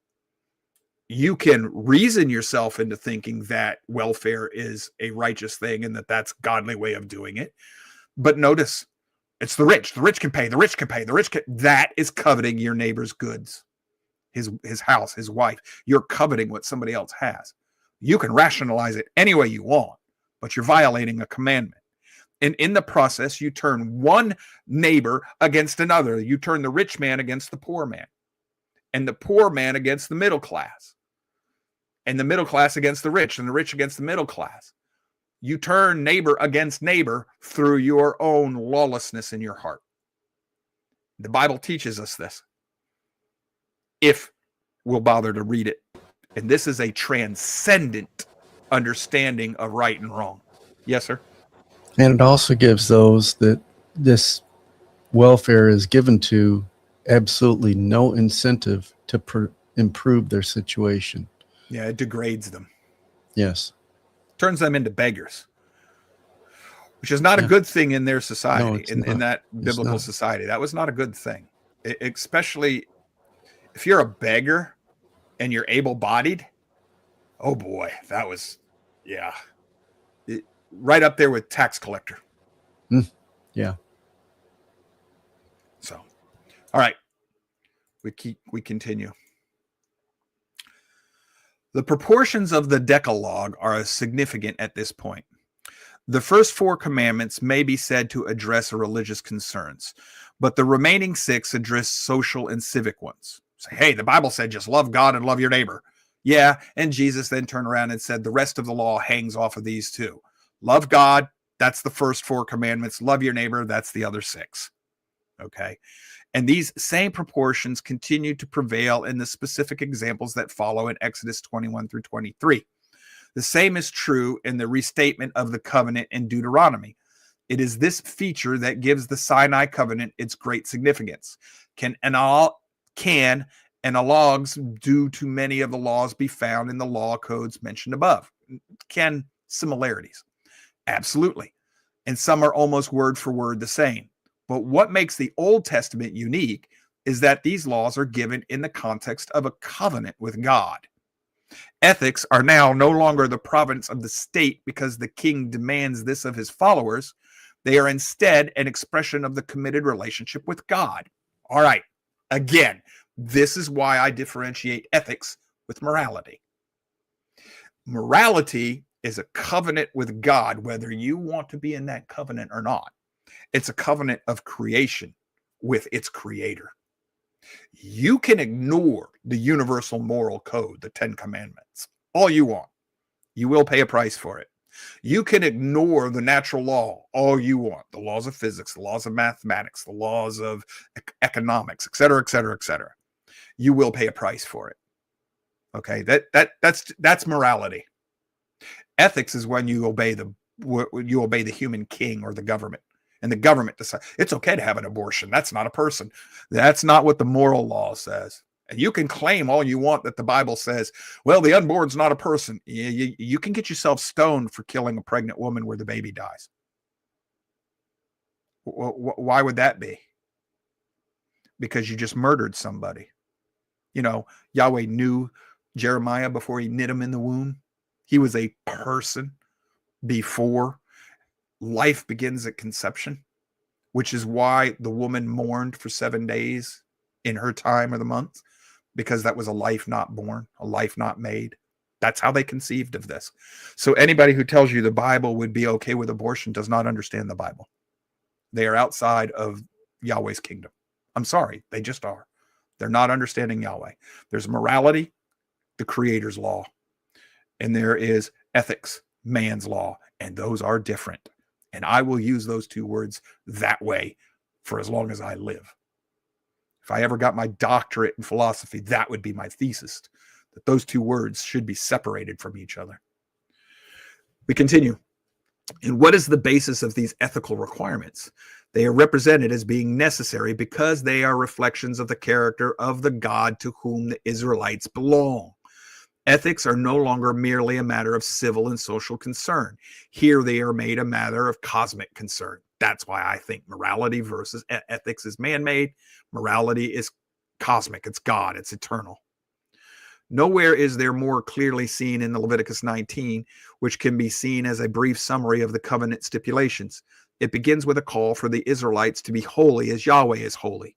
You can reason yourself into thinking that welfare is a righteous thing and that that's a godly way of doing it. But notice, it's the rich. The rich can pay. The rich can pay. That is coveting your neighbor's goods, his house, his wife. You're coveting what somebody else has. You can rationalize it any way you want, but you're violating a commandment. And in the process, you turn one neighbor against another. You turn the rich man against the poor man, and the poor man against the middle class, and the middle class against the rich, and the rich against the middle class. You turn neighbor against neighbor through your own lawlessness in your heart. The Bible teaches us this, if we'll bother to read it. And this is a transcendent understanding of right and wrong. Yes, sir? And it also gives those that this welfare is given to absolutely no incentive to improve their situation. Yeah, it degrades them, Yes. turns them into beggars, which is not a Yeah. good thing in their No, society, it's in not. that It's biblical not. society. That was not a good thing, especially if you're a beggar and you're able-bodied. Oh boy, that was, yeah, right up there with tax collector. Yeah. So, all right, we continue. The proportions of the Decalogue are significant at this point. The first 4 commandments may be said to address religious concerns, but the remaining 6 address social and civic ones. Say, hey, the Bible said just love God and love your neighbor. Yeah, and Jesus then turned around and said the rest of the law hangs off of these 2. Love God, that's the first 4 commandments. Love your neighbor, that's the other 6. Okay. And these same proportions continue to prevail in the specific examples that follow in Exodus 21 through 23. The same is true in the restatement of the covenant in Deuteronomy. It is this feature that gives the Sinai covenant its great significance. Can analogs due to many of the laws be found in the law codes mentioned above? Can similarities? Absolutely. And some are almost word for word the same. But what makes the Old Testament unique is that these laws are given in the context of a covenant with God. Ethics are now no longer the province of the state because the king demands this of his followers. They are instead an expression of the committed relationship with God. All right. Again, this is why I differentiate ethics with morality. Morality is a covenant with God, whether you want to be in that covenant or not. It's a covenant of creation with its creator. You can ignore the universal moral code, the 10 commandments, all you want. You will pay a price for it. You can ignore the natural law all you want, the laws of physics, the laws of mathematics, the laws of economics, et cetera, et cetera, et cetera. You will pay a price for it. Okay, that's morality. Ethics is when you obey the human king or the government. And the government decides it's okay to have an abortion. That's not a person. That's not what the moral law says. And you can claim all you want that the Bible says, well, the unborn's not a person. You can get yourself stoned for killing a pregnant woman where the baby dies. Why would that be? Because you just murdered somebody. You know, Yahweh knew Jeremiah before he knit him in the womb. He was a person before life begins at conception, which is why the woman mourned for 7 days in her time of the month, because that was a life not born, a life not made. That's how they conceived of this. So anybody who tells you the Bible would be okay with abortion does not understand the Bible. They are outside of Yahweh's kingdom. I'm sorry, they just are. They're not understanding Yahweh. There's morality, the Creator's law, and there is ethics, man's law, and those are different. And I will use those 2 words that way for as long as I live. If I ever got my doctorate in philosophy, that would be my thesis, that those 2 words should be separated from each other. We continue. And what is the basis of these ethical requirements? They are represented as being necessary because they are reflections of the character of the God to whom the Israelites belong. Ethics are no longer merely a matter of civil and social concern. Here they are made a matter of cosmic concern. That's why I think morality versus ethics is man-made. Morality is cosmic. It's God. It's eternal. Nowhere is there more clearly seen in the Leviticus 19, which can be seen as a brief summary of the covenant stipulations. It begins with a call for the Israelites to be holy as Yahweh is holy.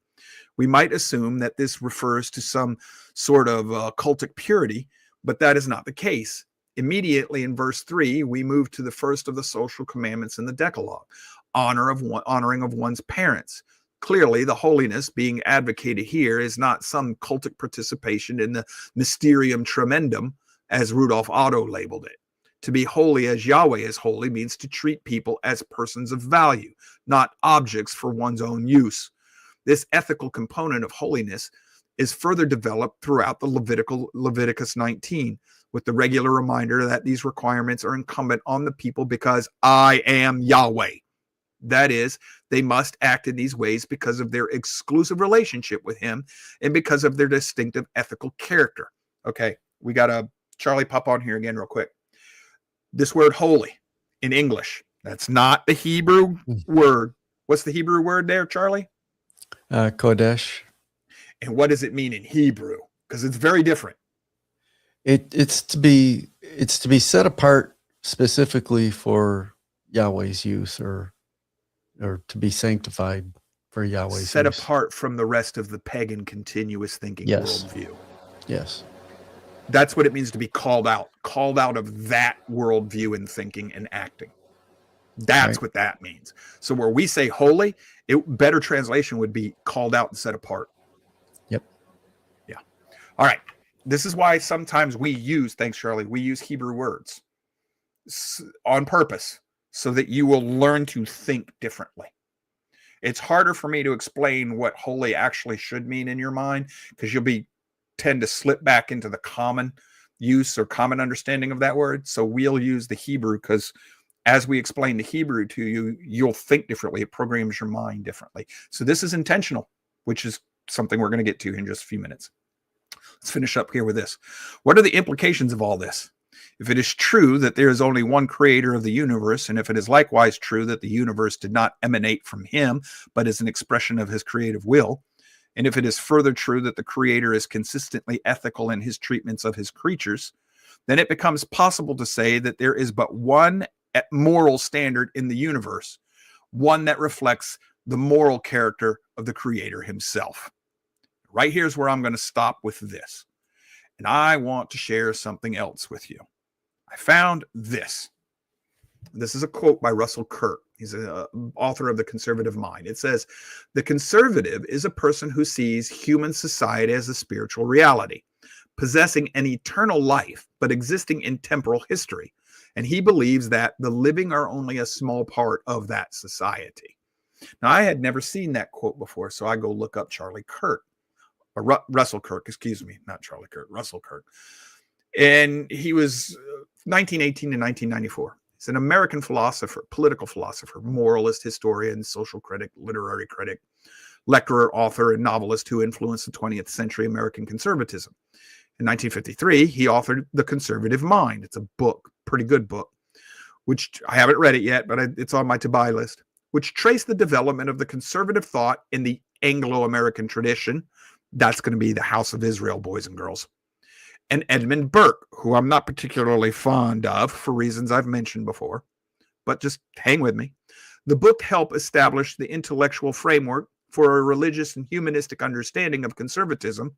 We might assume that this refers to some sort of cultic purity, but that is not the case. Immediately in verse 3, we move to the first of the social commandments in the Decalogue, honoring of one's parents. Clearly, the holiness being advocated here is not some cultic participation in the mysterium tremendum, as Rudolf Otto labeled it. To be holy as Yahweh is holy means to treat people as persons of value, not objects for one's own use. This ethical component of holiness is further developed throughout the Leviticus 19, with the regular reminder that these requirements are incumbent on the people because I am Yahweh. That is, they must act in these ways because of their exclusive relationship with him and because of their distinctive ethical character. Okay, we got a Charlie pop on here again real quick. This word holy in English, that's not the Hebrew word. What's the Hebrew word there, Charlie? Kodesh. And what does it mean in Hebrew? Because it's very different. It's to be set apart specifically for Yahweh's use, or to be sanctified for Yahweh's set use. Apart from the rest of the pagan continuous thinking worldview. Yes. That's what it means to be called out of that worldview and thinking and acting. That's right. What that means. So where we say holy, better translation would be called out and set apart. Yep. Yeah. All right. This is why sometimes thanks, Charlie, we use Hebrew words on purpose so that you will learn to think differently. It's harder for me to explain what holy actually should mean in your mind because you'll tend to slip back into the common use or common understanding of that word. So we'll use the Hebrew because as we explain the Hebrew to you, you'll think differently. It programs your mind differently. So this is intentional, which is something we're going to get to in just a few minutes. Let's finish up here with this. What are the implications of all this? If it is true that there is only one creator of the universe, and if it is likewise true that the universe did not emanate from him, but is an expression of his creative will, and if it is further true that the creator is consistently ethical in his treatments of his creatures, then it becomes possible to say that there is but one moral standard in the universe, one that reflects the moral character of the creator himself. Right here's where I'm going to stop with this. And I want to share something else with you. I found this. This is a quote by Russell Kirk. He's an author of The Conservative Mind. It says, "The conservative is a person who sees human society as a spiritual reality, possessing an eternal life, but existing in temporal history. And he believes that the living are only a small part of that society." Now, I had never seen that quote before, so I go look up Charlie Kirk. Russell Kirk, excuse me, not Charlie Kirk, Russell Kirk. And he was 1918 to 1994. He's an American philosopher, political philosopher, moralist, historian, social critic, literary critic, lecturer, author, and novelist who influenced the 20th century American conservatism. In 1953, he authored The Conservative Mind. It's a book, pretty good book, which I haven't read it yet, but it's on my to-buy list, which traced the development of the conservative thought in the Anglo-American tradition. That's going to be the House of Israel, boys and girls. And Edmund Burke, who I'm not particularly fond of for reasons I've mentioned before, but just hang with me. The book helped establish the intellectual framework for a religious and humanistic understanding of conservatism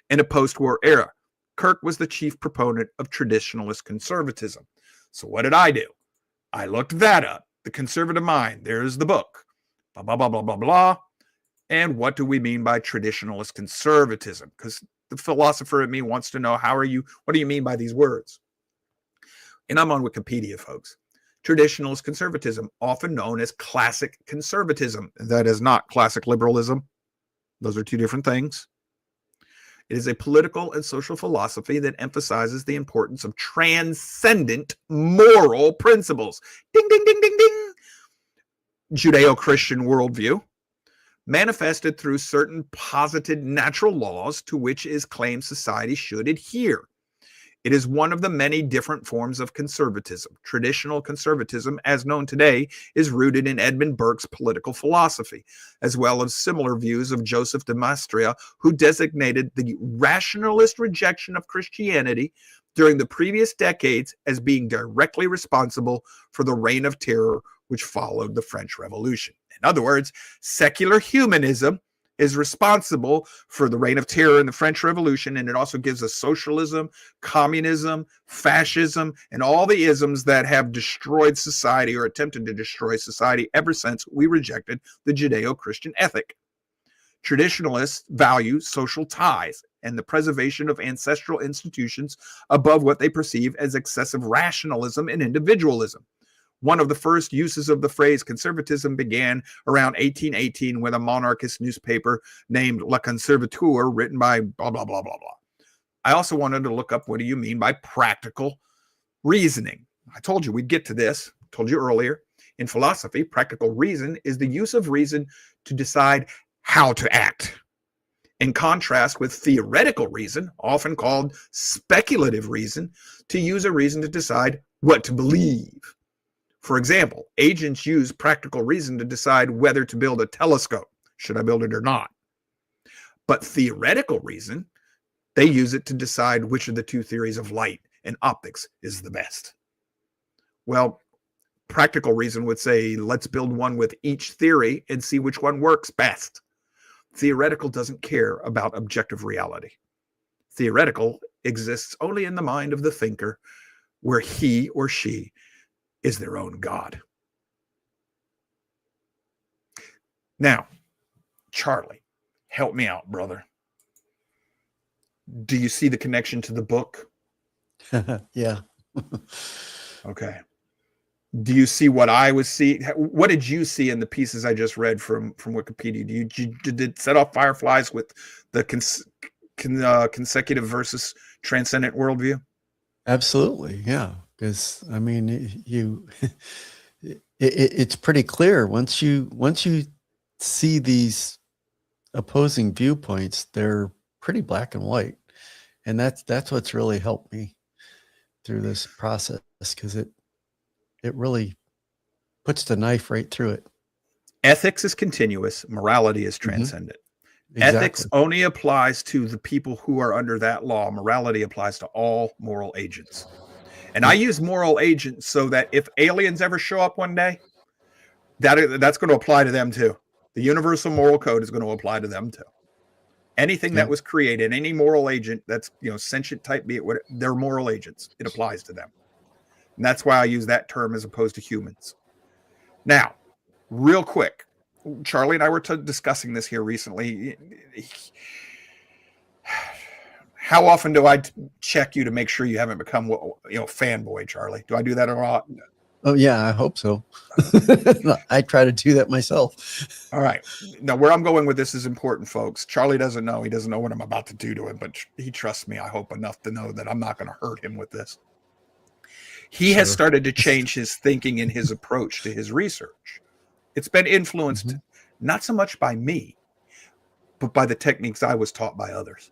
in a post-war era. Kirk was the chief proponent of traditionalist conservatism. So what did I do? I looked that up. The Conservative Mind. There's the book. Blah, blah, blah, blah, blah, blah. And what do we mean by traditionalist conservatism? Because the philosopher in me wants to know, what do you mean by these words? And I'm on Wikipedia, folks. Traditionalist conservatism, often known as classic conservatism. That is not classic liberalism. Those are two different things. It is a political and social philosophy that emphasizes the importance of transcendent moral principles. Ding, ding, ding, ding, ding. Judeo-Christian worldview, manifested through certain posited natural laws to which it is claimed society should adhere. It is one of the many different forms of conservatism. Traditional conservatism, as known today, is rooted in Edmund Burke's political philosophy, as well as similar views of Joseph de Maistre, who designated the rationalist rejection of Christianity during the previous decades as being directly responsible for the reign of terror which followed the French Revolution. In other words, secular humanism is responsible for the reign of terror in the French Revolution, and it also gives us socialism, communism, fascism, and all the isms that have destroyed society or attempted to destroy society ever since we rejected the Judeo-Christian ethic. Traditionalists value social ties and the preservation of ancestral institutions above what they perceive as excessive rationalism and individualism. One of the first uses of the phrase conservatism began around 1818 with a monarchist newspaper named Le Conservateur, written by blah, blah, blah, blah, blah. I also wanted to look up, what do you mean by practical reasoning? I told you we'd get to this. I told you earlier. In philosophy, practical reason is the use of reason to decide how to act. In contrast with theoretical reason, often called speculative reason, to use a reason to decide what to believe. For example, agents use practical reason to decide whether to build a telescope. Should I build it or not? But theoretical reason, they use it to decide which of the two theories of light and optics is the best. Well, practical reason would say, let's build one with each theory and see which one works best. Theoretical doesn't care about objective reality. Theoretical exists only in the mind of the thinker, where he or she is their own God. Now, Charlie, help me out, brother. Do you see the connection to the book? Yeah. Okay. Do you see what I was seeing? What did you see in the pieces I just read from Wikipedia? Did it set off fireflies with the consecutive versus transcendent worldview? Absolutely. Yeah. Because I mean, it's pretty clear once you see these opposing viewpoints, they're pretty black and white. And that's what's really helped me through this process, because it really puts the knife right through it. Ethics is continuous. Morality is transcendent. Exactly. Ethics only applies to the people who are under that law. Morality applies to all moral agents. And I use moral agents so that if aliens ever show up one day, that's going to apply to them too. The universal moral code is going to apply to them too. Anything that was created, any moral agent that's, sentient type, be it what, they're moral agents. It applies to them. And that's why I use that term as opposed to humans. Now, real quick, Charlie and I were discussing this here recently. How often do I check you to make sure you haven't become, fanboy, Charlie? Do I do that a lot? Oh yeah, I hope so. I try to do that myself. All right. Now, where I'm going with this is important, folks. Charlie doesn't know. He doesn't know what I'm about to do to him, but he trusts me, I hope, enough to know that I'm not going to hurt him with this. He has started to change his thinking and his approach to his research. It's been influenced not so much by me, but by the techniques I was taught by others.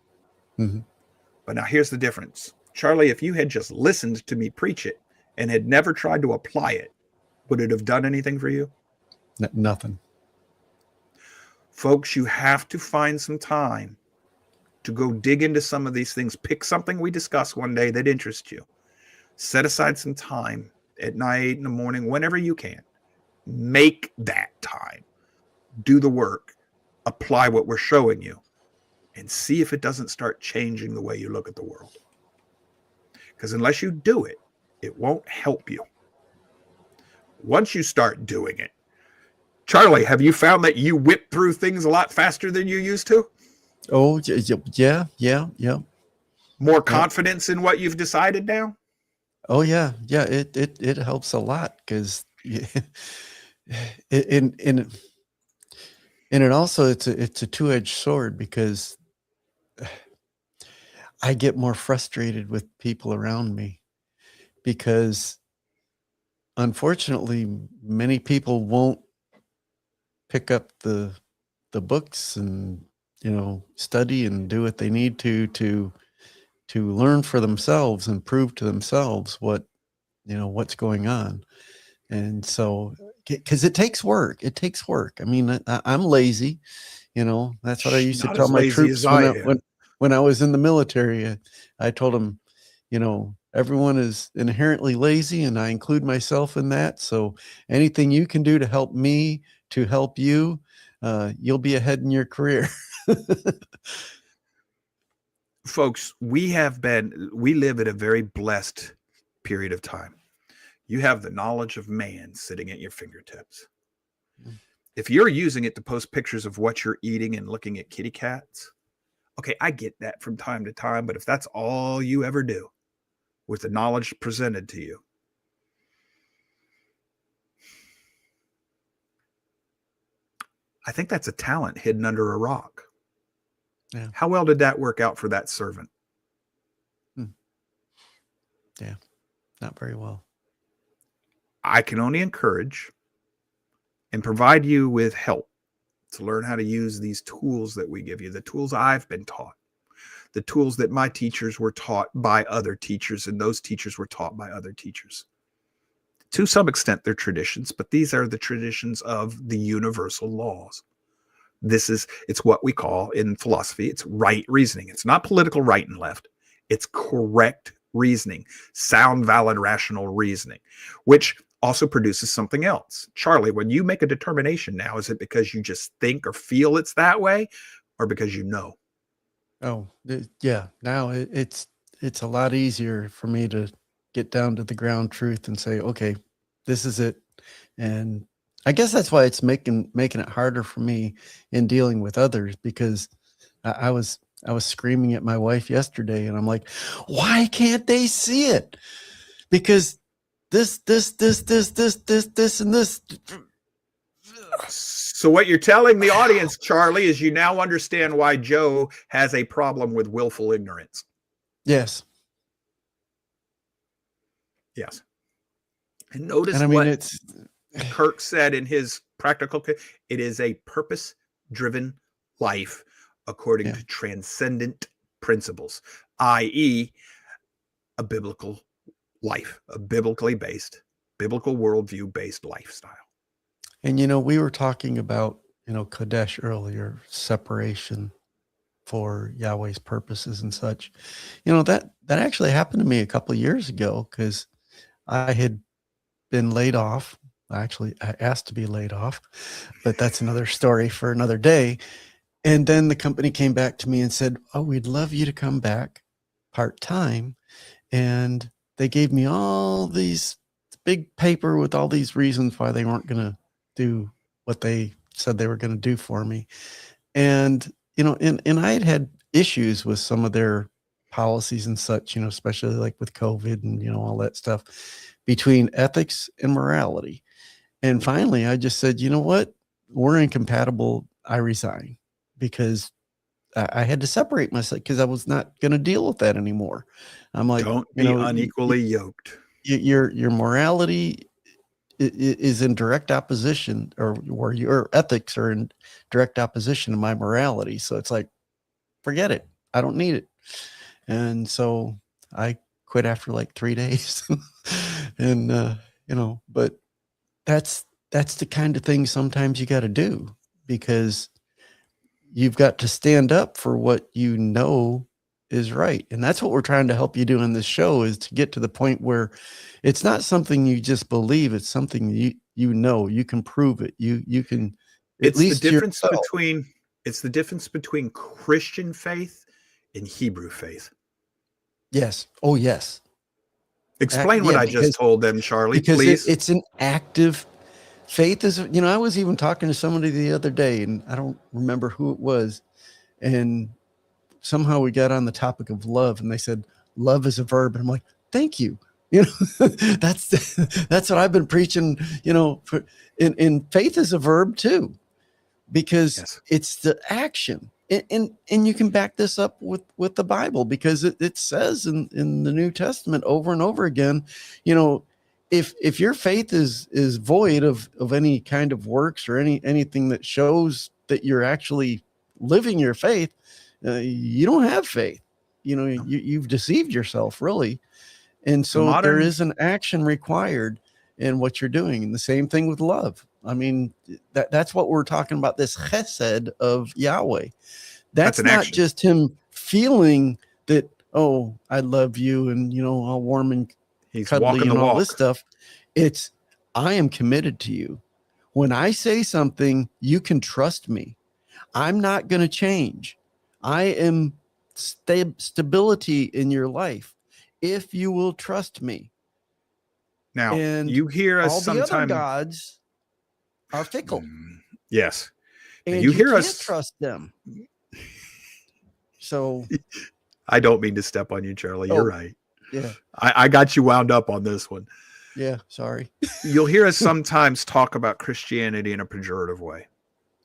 But now here's the difference. Charlie, if you had just listened to me preach it and had never tried to apply it, would it have done anything for you? Nothing. Folks, you have to find some time to go dig into some of these things. Pick something we discuss one day that interests you. Set aside some time at night, in the morning, whenever you can. Make that time. Do the work. Apply what we're showing you. And see if it doesn't start changing the way you look at the world. Because unless you do it, it won't help you. Once you start doing it, Charlie, have you found that you whip through things a lot faster than you used to? Oh, yeah. More confidence in what you've decided now? Oh yeah. It helps a lot, because and it also it's a two-edged sword, because I get more frustrated with people around me, because unfortunately many people won't pick up the books and study and do what they need to learn for themselves and prove to themselves what's going on. And so, because it takes work. I mean, I'm lazy, that's what I used to tell my troops when I was in the military. I told them, everyone is inherently lazy, and I include myself in that. So anything you can do to help me, to help you, you'll be ahead in your career. Folks, we live at a very blessed period of time. You have the knowledge of man sitting at your fingertips. If you're using it to post pictures of what you're eating and looking at kitty cats, okay, I get that from time to time, but if that's all you ever do with the knowledge presented to you, I think that's a talent hidden under a rock. Yeah. How well did that work out for that servant? Yeah. Not very well. I can only encourage and provide you with help to learn how to use these tools that we give you, the tools I've been taught, the tools that my teachers were taught by other teachers, and those teachers were taught by other teachers. To some extent, they're traditions, but these are the traditions of the universal laws. It's what we call in philosophy, it's right reasoning. It's not political right and left. It's correct reasoning, sound, valid, rational reasoning, which also produces something else. Charlie, when you make a determination now, is it because you just think or feel it's that way, or because you know? Oh, yeah. Now it's a lot easier for me to get down to the ground truth and say, okay, this is it. And I guess that's why it's making it harder for me in dealing with others, because I was screaming at my wife yesterday, and I'm like, why can't they see it? Because this, and this. So what you're telling the audience, Charlie, is you now understand why Joe has a problem with willful ignorance. Yes. Yes. And notice And I mean, what it's Kirk said in his practical, it is a purpose-driven life according to transcendent principles, i.e., a biblical life, a biblically based, biblical worldview based lifestyle. And, we were talking about, Kadesh earlier, separation for Yahweh's purposes and such. That actually happened to me a couple of years ago, because I had been laid off. Actually, I asked to be laid off, but that's another story for another day. And then the company came back to me and said, oh, we'd love you to come back part-time. And they gave me all these big paper with all these reasons why they weren't going to do what they said they were going to do for me. And, and I had issues with some of their policies and such, especially like with COVID and, all that stuff between ethics and morality. And finally, I just said, you know what? We're incompatible. I resign, because I had to separate myself, because I was not going to deal with that anymore. I'm like, don't be unequally yoked. Your morality is in direct opposition, or your ethics are in direct opposition to my morality. So it's like, forget it. I don't need it. And so I quit after like 3 days. And, but that's the kind of thing sometimes you got to do, because you've got to stand up for what is right. And that's what we're trying to help you do in this show, is to get to the point where it's not something you just believe. It's something you can prove it. You can, it's the difference between Christian faith and Hebrew faith. Yes. Oh, yes. Explain what I just told them, Charlie, because please. It's an active faith. I was even talking to somebody the other day, and I don't remember who it was. And somehow we got on the topic of love, and they said, love is a verb. And I'm like, thank you. That's what I've been preaching, in faith is a verb too, because it's the action. And you can back this up with the Bible, because it says in the New Testament over and over again, if your faith is void of any kind of works or anything that shows that you're actually living your faith, you don't have faith. You've deceived yourself, really. And so there is an action required in what you're doing. And the same thing with love. I mean, that's what we're talking about, this chesed of Yahweh. That's not action. Just him feeling that, oh, I love you, and, all warm and cuddly and all this stuff. It's, I am committed to you. When I say something, you can trust me. I'm not going to change. I am stability in your life, if you will trust me. Now, and you hear us all sometimes. The other gods are fickle. Yes. And you can't trust them. So I don't mean to step on you, Charlie. You're right. Yeah. I got you wound up on this one. Yeah. Sorry. You'll hear us sometimes talk about Christianity in a pejorative way.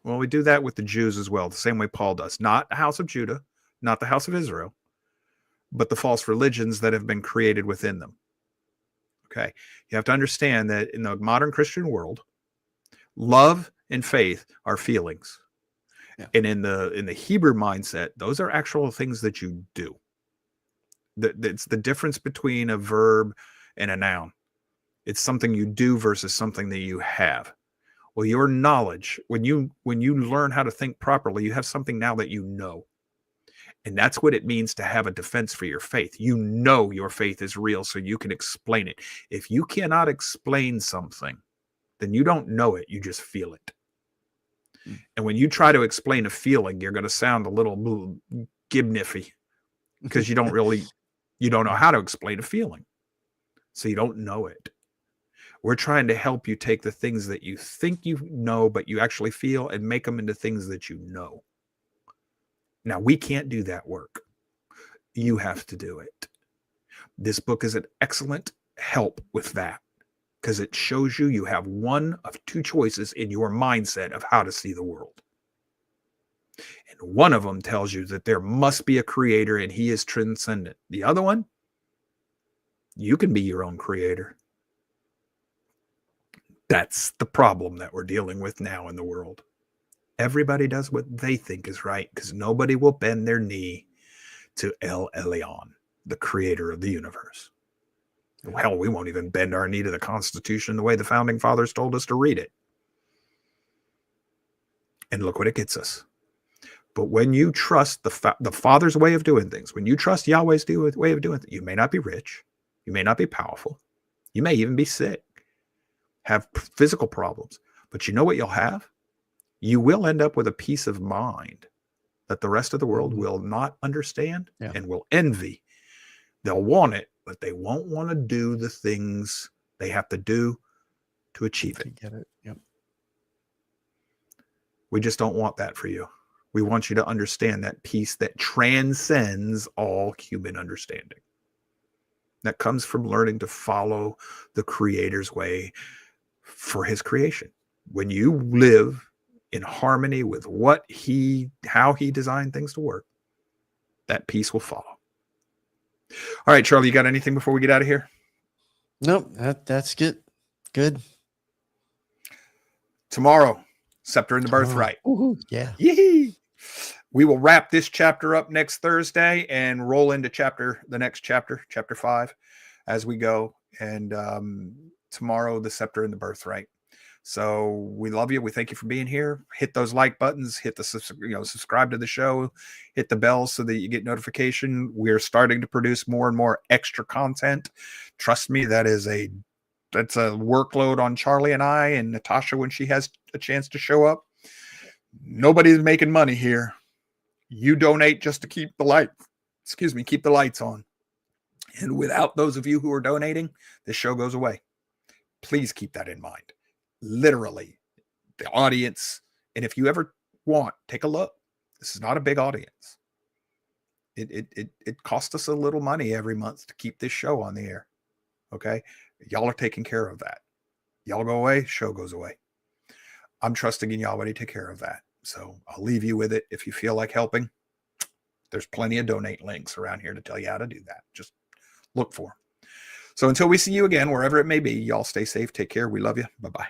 Well, we do that with the Jews as well, the same way Paul does. Not the house of Judah, not the house of Israel, but the false religions that have been created within them. Okay. You have to understand that in the modern Christian world, love and faith are feelings. Yeah. And in the Hebrew mindset, those are actual things that you do. It's the difference between a verb and a noun. It's something you do versus something that you have. Well, your knowledge, when you learn how to think properly, you have something now that you know. And that's what it means to have a defense for your faith. You know your faith is real, so you can explain it. If you cannot explain something, then you don't know it, you just feel it. And when you try to explain a feeling, you're going to sound a little gibniffy because you don't know how to explain a feeling. So you don't know it. We're trying to help you take the things that you think you know, but you actually feel, and make them into things that you know. Now, we can't do that work. You have to do it. This book is an excellent help with that because it shows you have one of two choices in your mindset of how to see the world. And one of them tells you that there must be a creator and he is transcendent. The other one, you can be your own creator. That's the problem that we're dealing with now in the world. Everybody does what they think is right because nobody will bend their knee to El Elyon, the creator of the universe. Hell, we won't even bend our knee to the Constitution the way the founding fathers told us to read it. And look what it gets us. But when you trust the Father's way of doing things, when you trust Yahweh's way of doing things, you may not be rich, you may not be powerful, you may even be sick, have physical problems, but you know what you'll have? You will end up with a peace of mind that the rest of the world will not understand and will envy. They'll want it, but they won't want to do the things they have to do to achieve it. Get it. Yep. We just don't want that for you. We want you to understand that peace that transcends all human understanding. That comes from learning to follow the Creator's way for his creation. When you live in harmony with how he designed things to work, that peace will follow. All right, Charlie, you got anything before we get out of here? Nope, that's good. Good. Tomorrow, Scepter and the Birthright. Yeah. Yee! We will wrap this chapter up next Thursday and roll into the next chapter, chapter 5, as we go. And tomorrow, the Scepter and the Birthright. So we love you. We thank you for being here. Hit those like buttons. Hit the subscribe to the show. Hit the bell so that you get notification. We're starting to produce more and more extra content. Trust me, that's a workload on Charlie and I and Natasha when she has a chance to show up. Nobody's making money here. You donate just to keep the lights on. And without those of you who are donating, this show goes away. Please keep that in mind. Literally, the audience. And if you ever want, take a look. This is not a big audience. It costs us a little money every month to keep this show on the air. Okay. Y'all are taking care of that. Y'all go away, show goes away. I'm trusting in Yahweh to take care of that. So I'll leave you with it. If you feel like helping, there's plenty of donate links around here to tell you how to do that. Just look for them. So until we see you again, wherever it may be, y'all stay safe. Take care. We love you. Bye-bye.